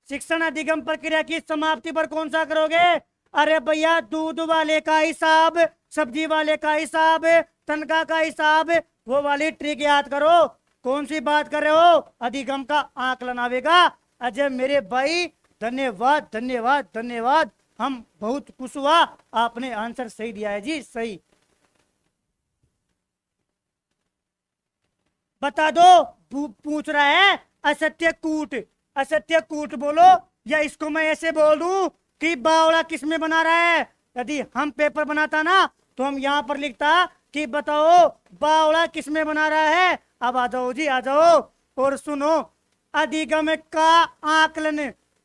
शिक्षण अधिगम प्रक्रिया की समाप्ति पर कौन सा करोगे। अरे भैया दूध वाले का हिसाब, सब्जी वाले का हिसाब, तनख्वाह का हिसाब, वो वाली ट्रिक याद करो। कौन सी बात कर रहे हो, अधिगम का आकलन आवेगा। अजय मेरे भाई धन्यवाद धन्यवाद धन्यवाद, हम बहुत खुश हुआ, आपने आंसर सही दिया है जी, सही। बता दो, पूछ रहा है असत्य कूट, असत्य कूट बोलो, या इसको मैं ऐसे बोल दूं कि बावड़ा किस में बना रहा है। यदि हम पेपर बनाता ना तो हम यहाँ पर लिखता कि बताओ बावड़ा किस में बना रहा है। अब आ जाओ जी आ जाओ और सुनो, अधिगम का आकलन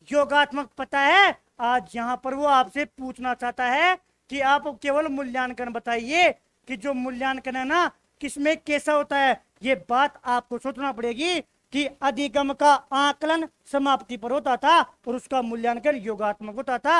योगात्मक पता है। आज यहाँ पर वो आपसे पूछना चाहता है कि आप केवल मूल्यांकन बताइए कि जो मूल्यांकन है ना किसमें कैसा होता है। ये बात आपको सोचना पड़ेगी कि अधिगम का आकलन समाप्ति पर होता था और उसका मूल्यांकन योगात्मक होता था।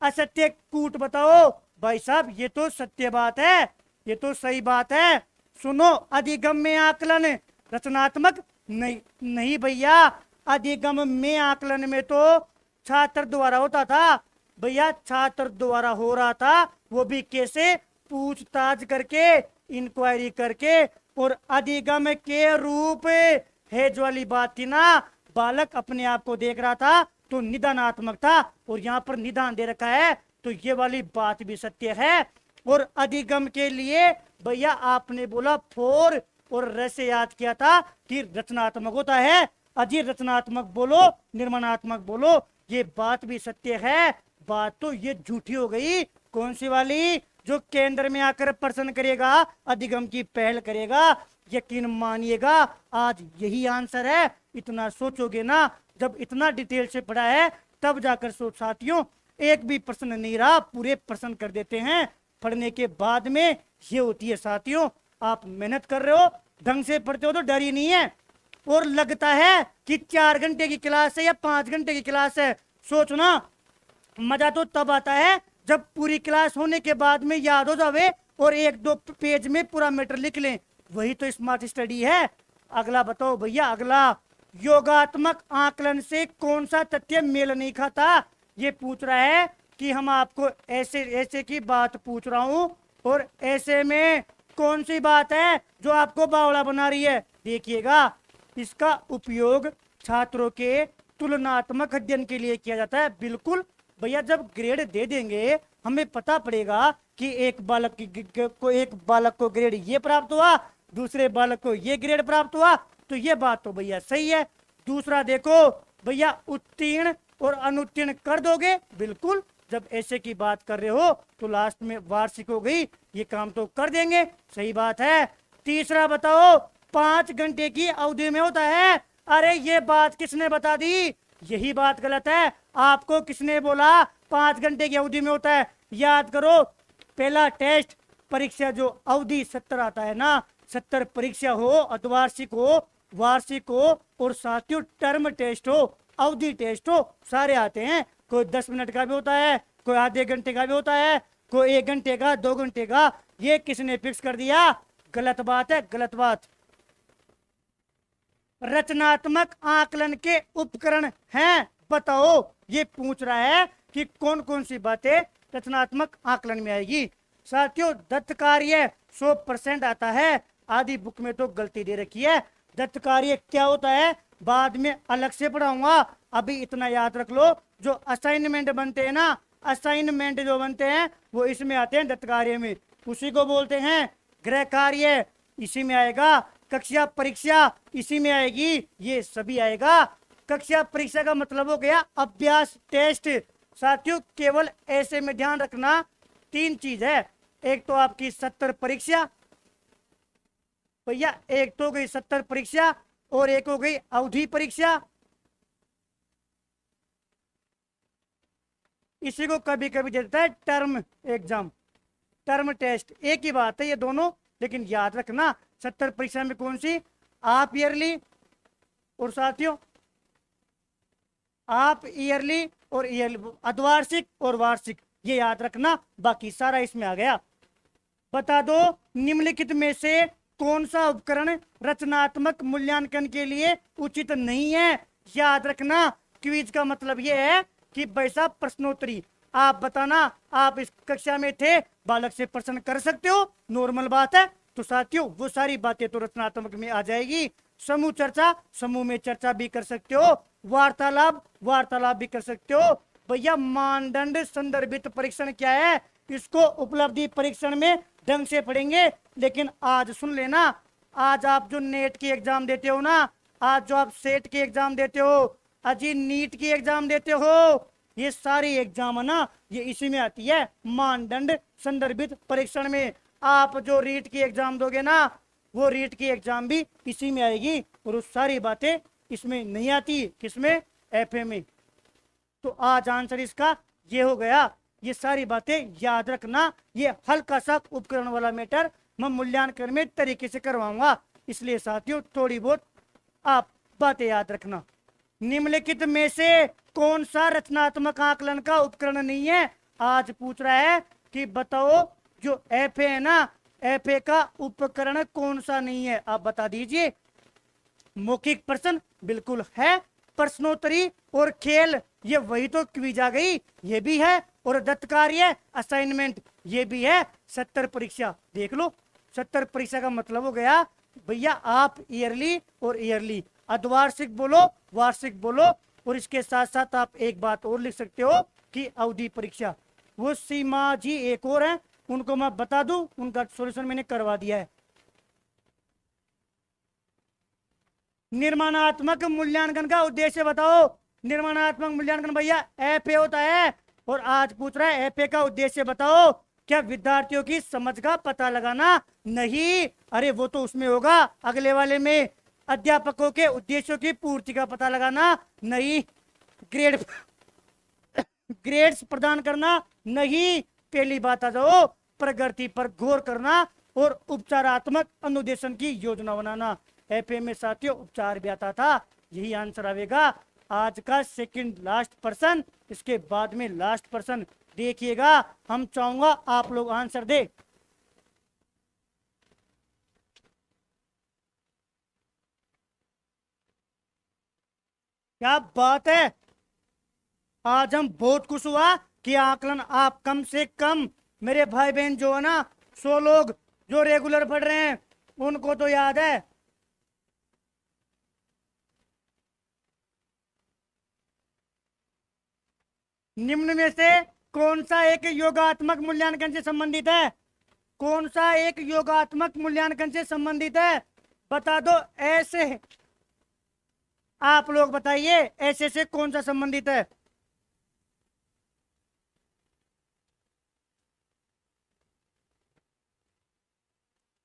असत्य कूट बताओ भाई साहब, ये तो सत्य बात है, ये तो सही बात है। सुनो, अधिगम में आकलन रचनात्मक नहीं, नहीं भैया, अधिगम में आकलन में तो छात्र द्वारा होता था भैया, छात्र द्वारा हो रहा था, वो भी कैसे, पूछताछ करके, इंक्वायरी करके। और अधिगम के रूप हेज वाली बात थी ना, बालक अपने आप को देख रहा था तो निदानात्मक था, और यहाँ पर निदान दे रखा है तो ये वाली बात भी सत्य है। और अधिगम के लिए भैया आपने बोला फोर और र से याद किया था कि रचनात्मक होता है। अजी रचनात्मक बोलो निर्माणात्मक बोलो, ये बात भी सत्य है। बात तो ये झूठी हो गई, कौन सी वाली, जो केंद्र में आकर प्रश्न करेगा, अधिगम की पहल करेगा। यकीन मानिएगा आज यही आंसर है। इतना सोचोगे ना, जब इतना डिटेल से पढ़ा है तब जाकर सोच। साथियों एक भी प्रश्न नहीं रहा, पूरे प्रश्न कर देते हैं पढ़ने के बाद में, ये होती है साथियों। आप मेहनत कर रहे हो, ढंग से पढ़ते हो तो डर ही नहीं है। और लगता है कि 4 घंटे की क्लास है या 5 घंटे की क्लास है। सोचना मजा तो तब आता है जब पूरी क्लास होने के बाद में याद हो जावे और 1-2 पेज में पूरा मैटर लिख लें, वही तो स्मार्ट स्टडी है। अगला बताओ भैया, अगला योगात्मक आकलन से कौन सा तथ्य मेल नहीं खाता। ये पूछ रहा है कि हम आपको ऐसे ऐसे की बात पूछ रहा हूं और ऐसे में कौन सी बात है जो आपको बावड़ा बना रही है। देखिएगा, इसका उपयोग छात्रों के तुलनात्मक अध्ययन के लिए किया जाता है। बिल्कुल भैया, जब ग्रेड दे देंगे हमें पता पड़ेगा कि एक बालक को ग्रेड ये प्राप्त हुआ, दूसरे बालक को ये ग्रेड प्राप्त हुआ, तो ये बात तो भैया सही है। दूसरा देखो भैया, उत्तीर्ण और अनुत्तीर्ण कर दोगे, बिल्कुल जब ऐसे की बात कर रहे हो तो लास्ट में वार्षिक हो गई, ये काम तो कर देंगे, सही बात है। तीसरा बताओ, 5 घंटे की अवधि में होता है। अरे ये बात किसने बता दी, यही बात गलत है। आपको किसने बोला 5 घंटे की अवधि में होता है। याद करो, पहला टेस्ट परीक्षा जो अवधि 70 आता है ना, 70 परीक्षा हो, अर्धवार्षिक हो, वार्षिक हो और साथियों टर्म टेस्ट हो, अवधि टेस्ट हो, सारे आते हैं। कोई 10 मिनट का भी होता है, कोई आधे घंटे का भी होता है, कोई 1 घंटे का, 2 घंटे का। ये किसने फिक्स कर दिया, गलत बात है, गलत बात। रचनात्मक आकलन के उपकरण हैं, बताओ। ये पूछ रहा है कि कौन कौन सी बातें रचनात्मक आकलन में आएगी। साथियों, दत्त कार्य 100% आता है, आधी बुक में तो गलती दे रखी है। दत्त कार्य क्या होता है बाद में अलग से पढ़ाऊंगा, अभी इतना याद रख लो। जो असाइनमेंट बनते हैं ना, असाइनमेंट जो बनते हैं वो इसमें आते हैं दत्त कार्य में, उसी को बोलते हैं गृह कार्य, इसी में आएगा। कक्षा परीक्षा इसी में आएगी, ये सभी आएगा। कक्षा परीक्षा का मतलब हो गया अभ्यास टेस्ट। साथियों, केवल ऐसे में ध्यान रखना 3 चीज है। एक तो आपकी 70 परीक्षा भैया, एक तो हो गई 70 परीक्षा और एक हो गई अवधि परीक्षा। इसी को कभी कभी देता है टर्म एग्जाम, टर्म टेस्ट। एक ही बात है ये दोनों, लेकिन याद रखना 70 परीक्षा में कौन सी, आप ईयरली, और साथियों आप ईयरली और ईयरली, अर्धवार्षिक और वार्षिक, ये याद रखना। बाकी सारा इसमें आ गया। बता दो निम्नलिखित में से कौन सा उपकरण रचनात्मक मूल्यांकन के लिए उचित नहीं है। याद रखना, क्विज का मतलब ये है कि भाई साहब प्रश्नोत्तरी आप बताना। आप इस कक्षा में थे, बालक से प्रश्न कर सकते हो, नॉर्मल बात है। तो साथियों वो सारी बातें तो रचनात्मक में आ जाएगी। समूह चर्चा, समूह में चर्चा भी कर सकते हो। वार्तालाप, वार्तालाप भी कर सकते हो। भैया मानदंड संदर्भित परीक्षण क्या है, इसको उपलब्धि परीक्षण में ढंग से पढ़ेंगे। लेकिन आज सुन लेना, आज आप जो नेट की एग्जाम देते हो ना, आज जो आप सेट की एग्जाम देते हो, अजी नीट की एग्जाम देते हो, ये सारी एग्जाम है ना, ये इसी में आती है, मानदंड संदर्भित परीक्षण में। आप जो रीट की एग्जाम दोगे ना, वो रीट की एग्जाम भी इसी में आएगी, और वो सारी बातें इसमें नहीं आती। किसमें, एफए में। तो आज आंसर इसका ये हो गया। ये सारी बातें याद रखना। ये हल्का सा उपकरण वाला मैटर मैं मूल्यांकन में तरीके से करवाऊंगा, इसलिए साथियों थोड़ी बहुत आप बातें याद रखना। निम्नलिखित में से कौन सा रचनात्मक आकलन का उपकरण नहीं है। आज पूछ रहा है कि बताओ जो एफए है ना, एफए का उपकरण कौन सा नहीं है, आप बता दीजिए। मौखिक प्रश्न बिल्कुल है, प्रश्नोत्तरी और खेल ये वही तो क्विज आ गई, ये भी है। और दत्त कार्य असाइनमेंट ये भी है। 70 परीक्षा देख लो, 70 परीक्षा का मतलब हो गया भैया आप ईयरली और ईयरली, अर्धवार्षिक बोलो, वार्षिक बोलो, और इसके साथ साथ आप एक बात और लिख सकते हो कि अवधि परीक्षा। वो सीमा जी एक और है, उनको मैं बता दूं, उनका सॉल्यूशन मैंने करवा दिया है। निर्माणात्मक मूल्यांकन का उद्देश्य बताओ। निर्माणात्मक मूल्यांकन भैया एफए होता है, और आज पूछ रहा है एफए का उद्देश्य बताओ। क्या विद्यार्थियों की समझ का पता लगाना? नहीं, अरे वो तो उसमें होगा अगले वाले में। अध्यापकों के उद्देश्यों की पूर्ति का पता लगाना? नहीं। ग्रेड्स प्रदान करना? नहीं। पहली बात आ जाओ, प्रगति पर गौर करना और उपचारात्मक अनुदेशन की योजना बनाना। एफए में साथियों उपचार भी आता था, यही आंसर आएगा। आज का सेकंड लास्ट पर्सन, इसके बाद में लास्ट पर्सन देखिएगा। हम चाहूंगा आप लोग आंसर दे। क्या बात है, आज हम बहुत खुश हुआ कि आकलन आप कम से कम, मेरे भाई बहन जो है ना 100 लोग जो रेगुलर पढ़ रहे हैं उनको तो याद है। निम्न में से कौन सा एक योगात्मक मूल्यांकन से संबंधित है? कौन सा एक योगात्मक मूल्यांकन से संबंधित है, बता दो। ऐसे आप लोग बताइए, ऐसे से कौन सा संबंधित है?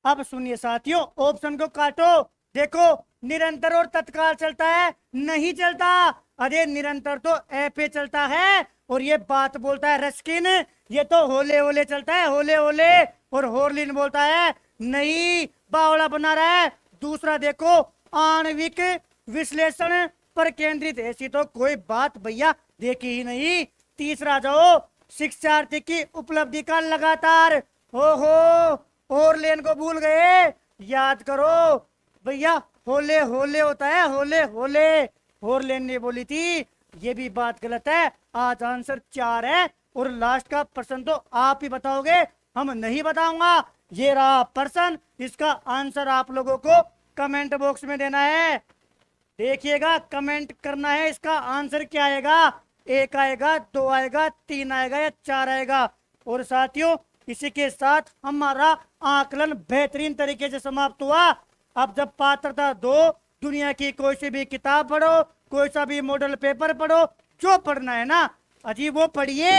अब सुनिए साथियों, ऑप्शन को काटो। देखो, निरंतर और तत्काल चलता है? नहीं चलता। अरे निरंतर तो एफए चलता है, और ये बात बोलता है रस्किन, ये तो होले होले चलता है, होले होले। और होरलिन बोलता है नहीं, बावड़ा बना रहा है। दूसरा देखो, आणविक विश्लेषण पर केंद्रित, ऐसी तो कोई बात भैया देखी ही नहीं। तीसरा जाओ, शिक्षार्थी की उपलब्धि का लगातार, हो और लेन को भूल गए, याद करो भैया। होले होले होता है, होले होले। होरलेन ने बोली थी, ये भी बात गलत है। आज आंसर 4 है और लास्ट का प्रश्न तो आप ही बताओगे, हम नहीं बताऊंगा। ये रहा प्रश्न, इसका आंसर आप लोगों को कमेंट बॉक्स में देना है। देखिएगा, कमेंट करना है, इसका आंसर क्या आएगा। 1 आएगा, 2 आएगा, 3 आएगा या 4 आएगा। और साथियों, इसी के साथ हमारा आकलन बेहतरीन तरीके से समाप्त हुआ। अब जब पात्रता दो, दुनिया की कोई सी भी किताब पढ़ो, कोई सा भी मॉडल पेपर पढ़ो, जो पढ़ना है ना अजी वो पढ़िए।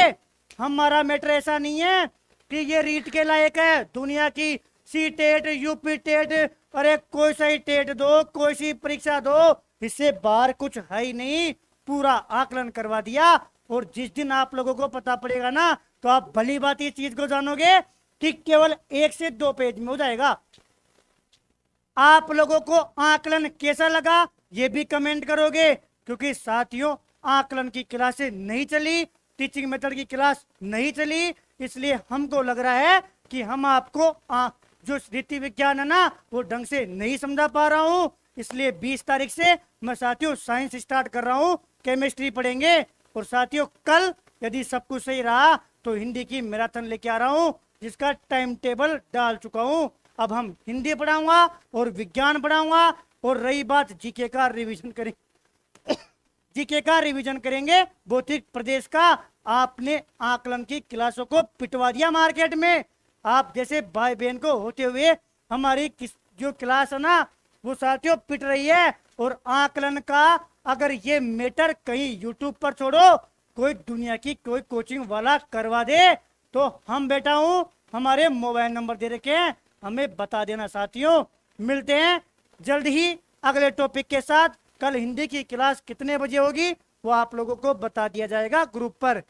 हमारा मैटर ऐसा नहीं है कि ये रीट के लायक है। दुनिया की सी टेट, यूपी टेट, अरे कोई सा ही टेट दो, कोई सी परीक्षा दो, इससे बाहर कुछ है ही नहीं। पूरा आकलन करवा दिया। और जिस दिन आप लोगों को पता पड़ेगा ना, तो आप भली बात इस चीज को जानोगे कि केवल 1 से 2 पेज में हो जाएगा। आप लोगों को आकलन कैसा लगा ये भी कमेंट करोगे, क्योंकि साथियों आकलन की क्लासें नहीं चली, टीचिंग मेथड की क्लास नहीं चली, इसलिए हमको लग रहा है कि हम आपको जो रीति विज्ञान है ना वो ढंग से नहीं समझा पा रहा हूं। इसलिए 20 तारीख से मैं साथियों साइंस स्टार्ट कर रहा हूं, केमिस्ट्री पढ़ेंगे। और साथियों कल यदि सब कुछ सही रहा तो हिंदी की मैराथन लेके आ रहा हूं, जिसका टाइम टेबल डाल चुका हूं। अब हम हिंदी पढ़ाऊंगा और विज्ञान पढ़ाऊंगा। और रही बात जीके का रिवीजन करेंगे, जीके का रिवीजन करेंगे, भौतिक प्रदेश का। आपने आकलन की क्लासों को पिटवा दिया मार्केट में। आप जैसे भाई बहन को होते हुए हमारी जो क्लास है ना वो साथियों पिट रही है। और आकलन का अगर ये मैटर कहीं यूट्यूब पर छोड़ो, कोई दुनिया की कोई कोचिंग वाला करवा दे, तो हम बेटा हूं, हमारे मोबाइल नंबर दे रखे हैं, हमें बता देना। साथियों मिलते हैं जल्द ही अगले टॉपिक के साथ। कल हिंदी की क्लास कितने बजे होगी वो आप लोगों को बता दिया जाएगा ग्रुप पर,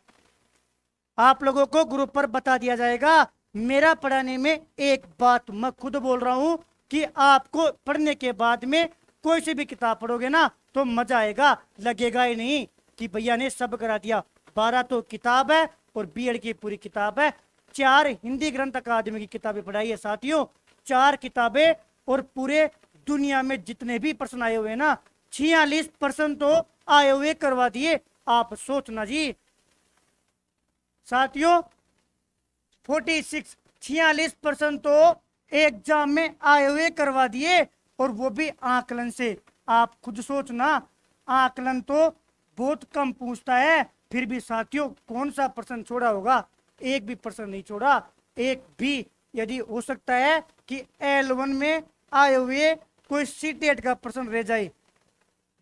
आप लोगों को ग्रुप पर बता दिया जाएगा। मेरा पढ़ाने में एक बात मैं खुद बोल रहा हूं कि आपको पढ़ने के बाद में कोई सी भी किताब पढ़ोगे ना तो मजा आएगा, लगेगा ही नहीं कि भैया ने सब करा दिया। 12 तो किताब है और बीएड की पूरी किताब है। 4 हिंदी ग्रंथ अकादमी की किताबें पढ़ाई है साथियों, 4 किताबें। और पूरे दुनिया में जितने भी प्रश्न आए हुए ना 46% तो आए हुए करवा दिए। आप सोचना जी साथियों, 46% तो एग्जाम में आए हुए करवा दिए, और वो भी आकलन से। आप खुद सोचना, आकलन तो बहुत कम पूछता है, फिर भी साथियों कौन सा प्रश्न छोड़ा होगा। एक भी प्रश्न नहीं छोड़ा, एक भी। यदि हो सकता है कि L1 में आए हुए कोई सीटेट का प्रश्न रह जाए,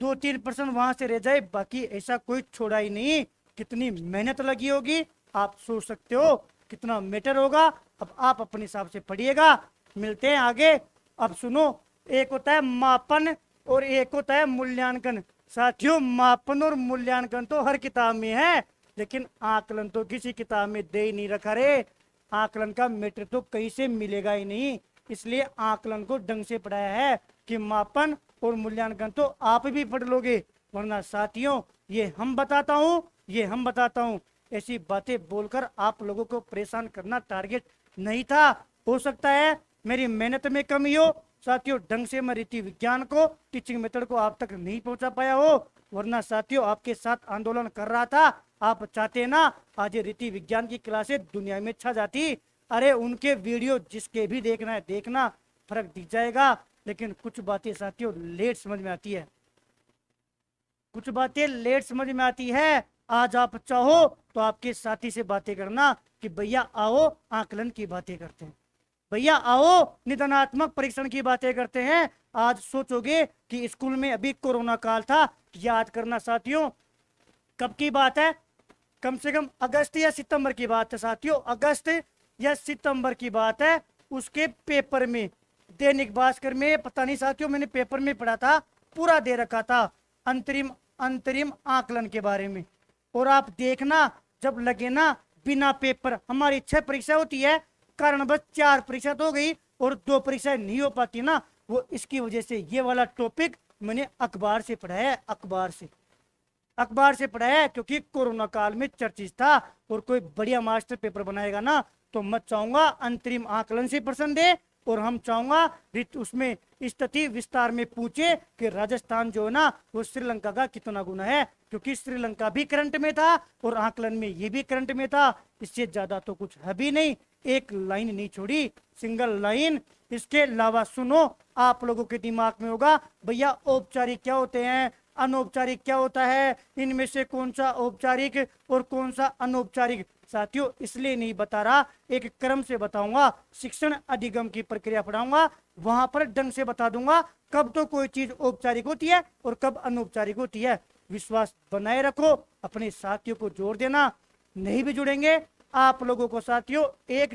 2-3 प्रश्न वहां से रह जाए, बाकी ऐसा कोई छोड़ा ही नहीं। कितनी मेहनत लगी होगी आप सोच सकते हो, कितना मैटर होगा। अब आप अपने हिसाब से पढ़िएगा। मिलते हैं आगे। अब सुनो, एक होता है मापन और एक होता है मूल्यांकन। साथियों मापन और मूल्यांकन तो हर किताब में है, लेकिन आकलन तो किसी किताब में दे ही नहीं रखा रे। आकलन का मैटर तो कहीं से मिलेगा ही नहीं, इसलिए आकलन को ढंग से पढ़ाया है कि मापन और मूल्यांकन तो आप भी पढ़ लोगे। वरना साथियों ये हम बताता हूँ, ऐसी बातें बोलकर आप लोगों को परेशान करना टारगेट नहीं था। हो सकता है मेरी मेहनत में कमी हो साथियों, ढंग से मैं रीति विज्ञान को, टीचिंग मेथड को आप तक नहीं पहुंचा पाया हो। वरना साथियों आपके साथ आंदोलन कर रहा था। आप चाहते ना आज रीति विज्ञान की क्लासें दुनिया में छा जाती। अरे उनके वीडियो जिसके भी देखना है देखना, फर्क दिख जाएगा। लेकिन कुछ बातें साथियों लेट समझ में आती है, कुछ बातें लेट समझ में आती है। आज आप चाहो तो आपके साथी से बातें करना कि भैया आओ आकलन की बातें करते हैं, भैया आओ निदानात्मक परीक्षण की बातें करते हैं। आज सोचोगे कि स्कूल में अभी कोरोना काल था। याद करना साथियों, कब की बात है, कम से कम अगस्त या सितंबर की बात है साथियों, अगस्त या सितंबर की बात है। उसके पेपर में दैनिक भास्कर में, पता नहीं साथियों मैंने पेपर में पढ़ा था, पूरा दे रखा था अंतरिम आकलन के बारे में। और आप देखना जब लगे ना बिना पेपर, हमारी 6 परीक्षा होती है, कारण बस 4 परीक्षा तो हो गई और 2 परीक्षाएं नहीं हो पाती ना, वो इसकी वजह से ये वाला टॉपिक मैंने अखबार से पढ़ा है, अखबार से पढ़ा है, क्योंकि कोरोना काल में चर्चित था। और कोई बढ़िया मास्टर पेपर बनाएगा ना तो मैं चाहूंगा अंतरिम आकलन से प्रश्न दे और हम चाहूंगा उसमें स्थिति विस्तार में पूछे कि राजस्थान जो है ना वो श्रीलंका का कितना गुना है, क्योंकि श्रीलंका भी करंट में था और आकलन में ये भी करंट में था। इससे ज्यादा तो कुछ है भी नहीं, एक लाइन नहीं छोड़ी, सिंगल लाइन। इसके अलावा सुनो, आप लोगों के दिमाग में होगा भैया औपचारिक क्या होते हैं, अनौपचारिक क्या होता है, इनमें से कौन सा औपचारिक और कौन सा अनौपचारिक। साथियों इसलिए नहीं बता रहा, एक क्रम से बताऊंगा, शिक्षण अधिगम की प्रक्रिया पढ़ाऊंगा, वहां पर ढंग से बता दूंगा कब तो कोई चीज औपचारिक होती है और कब अनौपचारिक होती है। विश्वास बनाए रखो, अपने साथियों को जोड़ देना, नहीं भी जुड़ेंगे आप लोगों को साथियों 1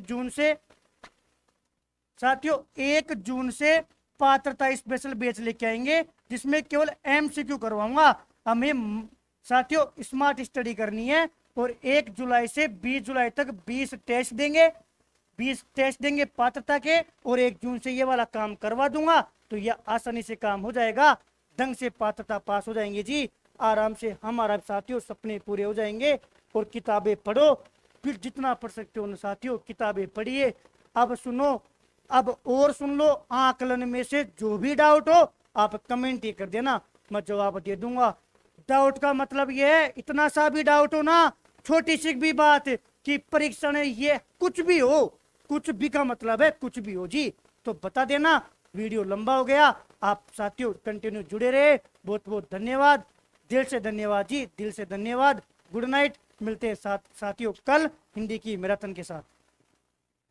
जून से पात्रता स्पेशल बैच लेके आएंगे, जिसमें केवल एमसीक्यू करवाऊंगा। हमें साथियों स्मार्ट स्टडी करनी है और 1 जुलाई से 20 जुलाई तक 20 टेस्ट देंगे पात्रता के, और 1 जून से ये वाला काम करवा दूंगा, तो यह आसानी से काम हो जाएगा, ढंग से पात्रता पास हो जाएंगे जी, आराम से हमारा साथियों सपने पूरे हो जाएंगे। और किताबें पढ़ो, फिर जितना पढ़ सकते हो ना साथियों किताबें पढ़िए। अब सुनो, अब और सुन लो, आकलन में से जो भी डाउट हो आप कमेंट ही कर देना, मैं जवाब दे दूंगा। डाउट का मतलब ये है, इतना सा भी डाउट हो ना, छोटी सी भी बात कि परीक्षा ने ये कुछ भी हो, कुछ भी का मतलब है कुछ भी हो जी, तो बता देना। वीडियो लंबा हो गया, आप साथियों कंटिन्यू जुड़े रहे, बहुत बहुत धन्यवाद, दिल से धन्यवाद जी, दिल से धन्यवाद। गुड नाइट, मिलते हैं साथियों कल हिंदी की मैराथन के साथ।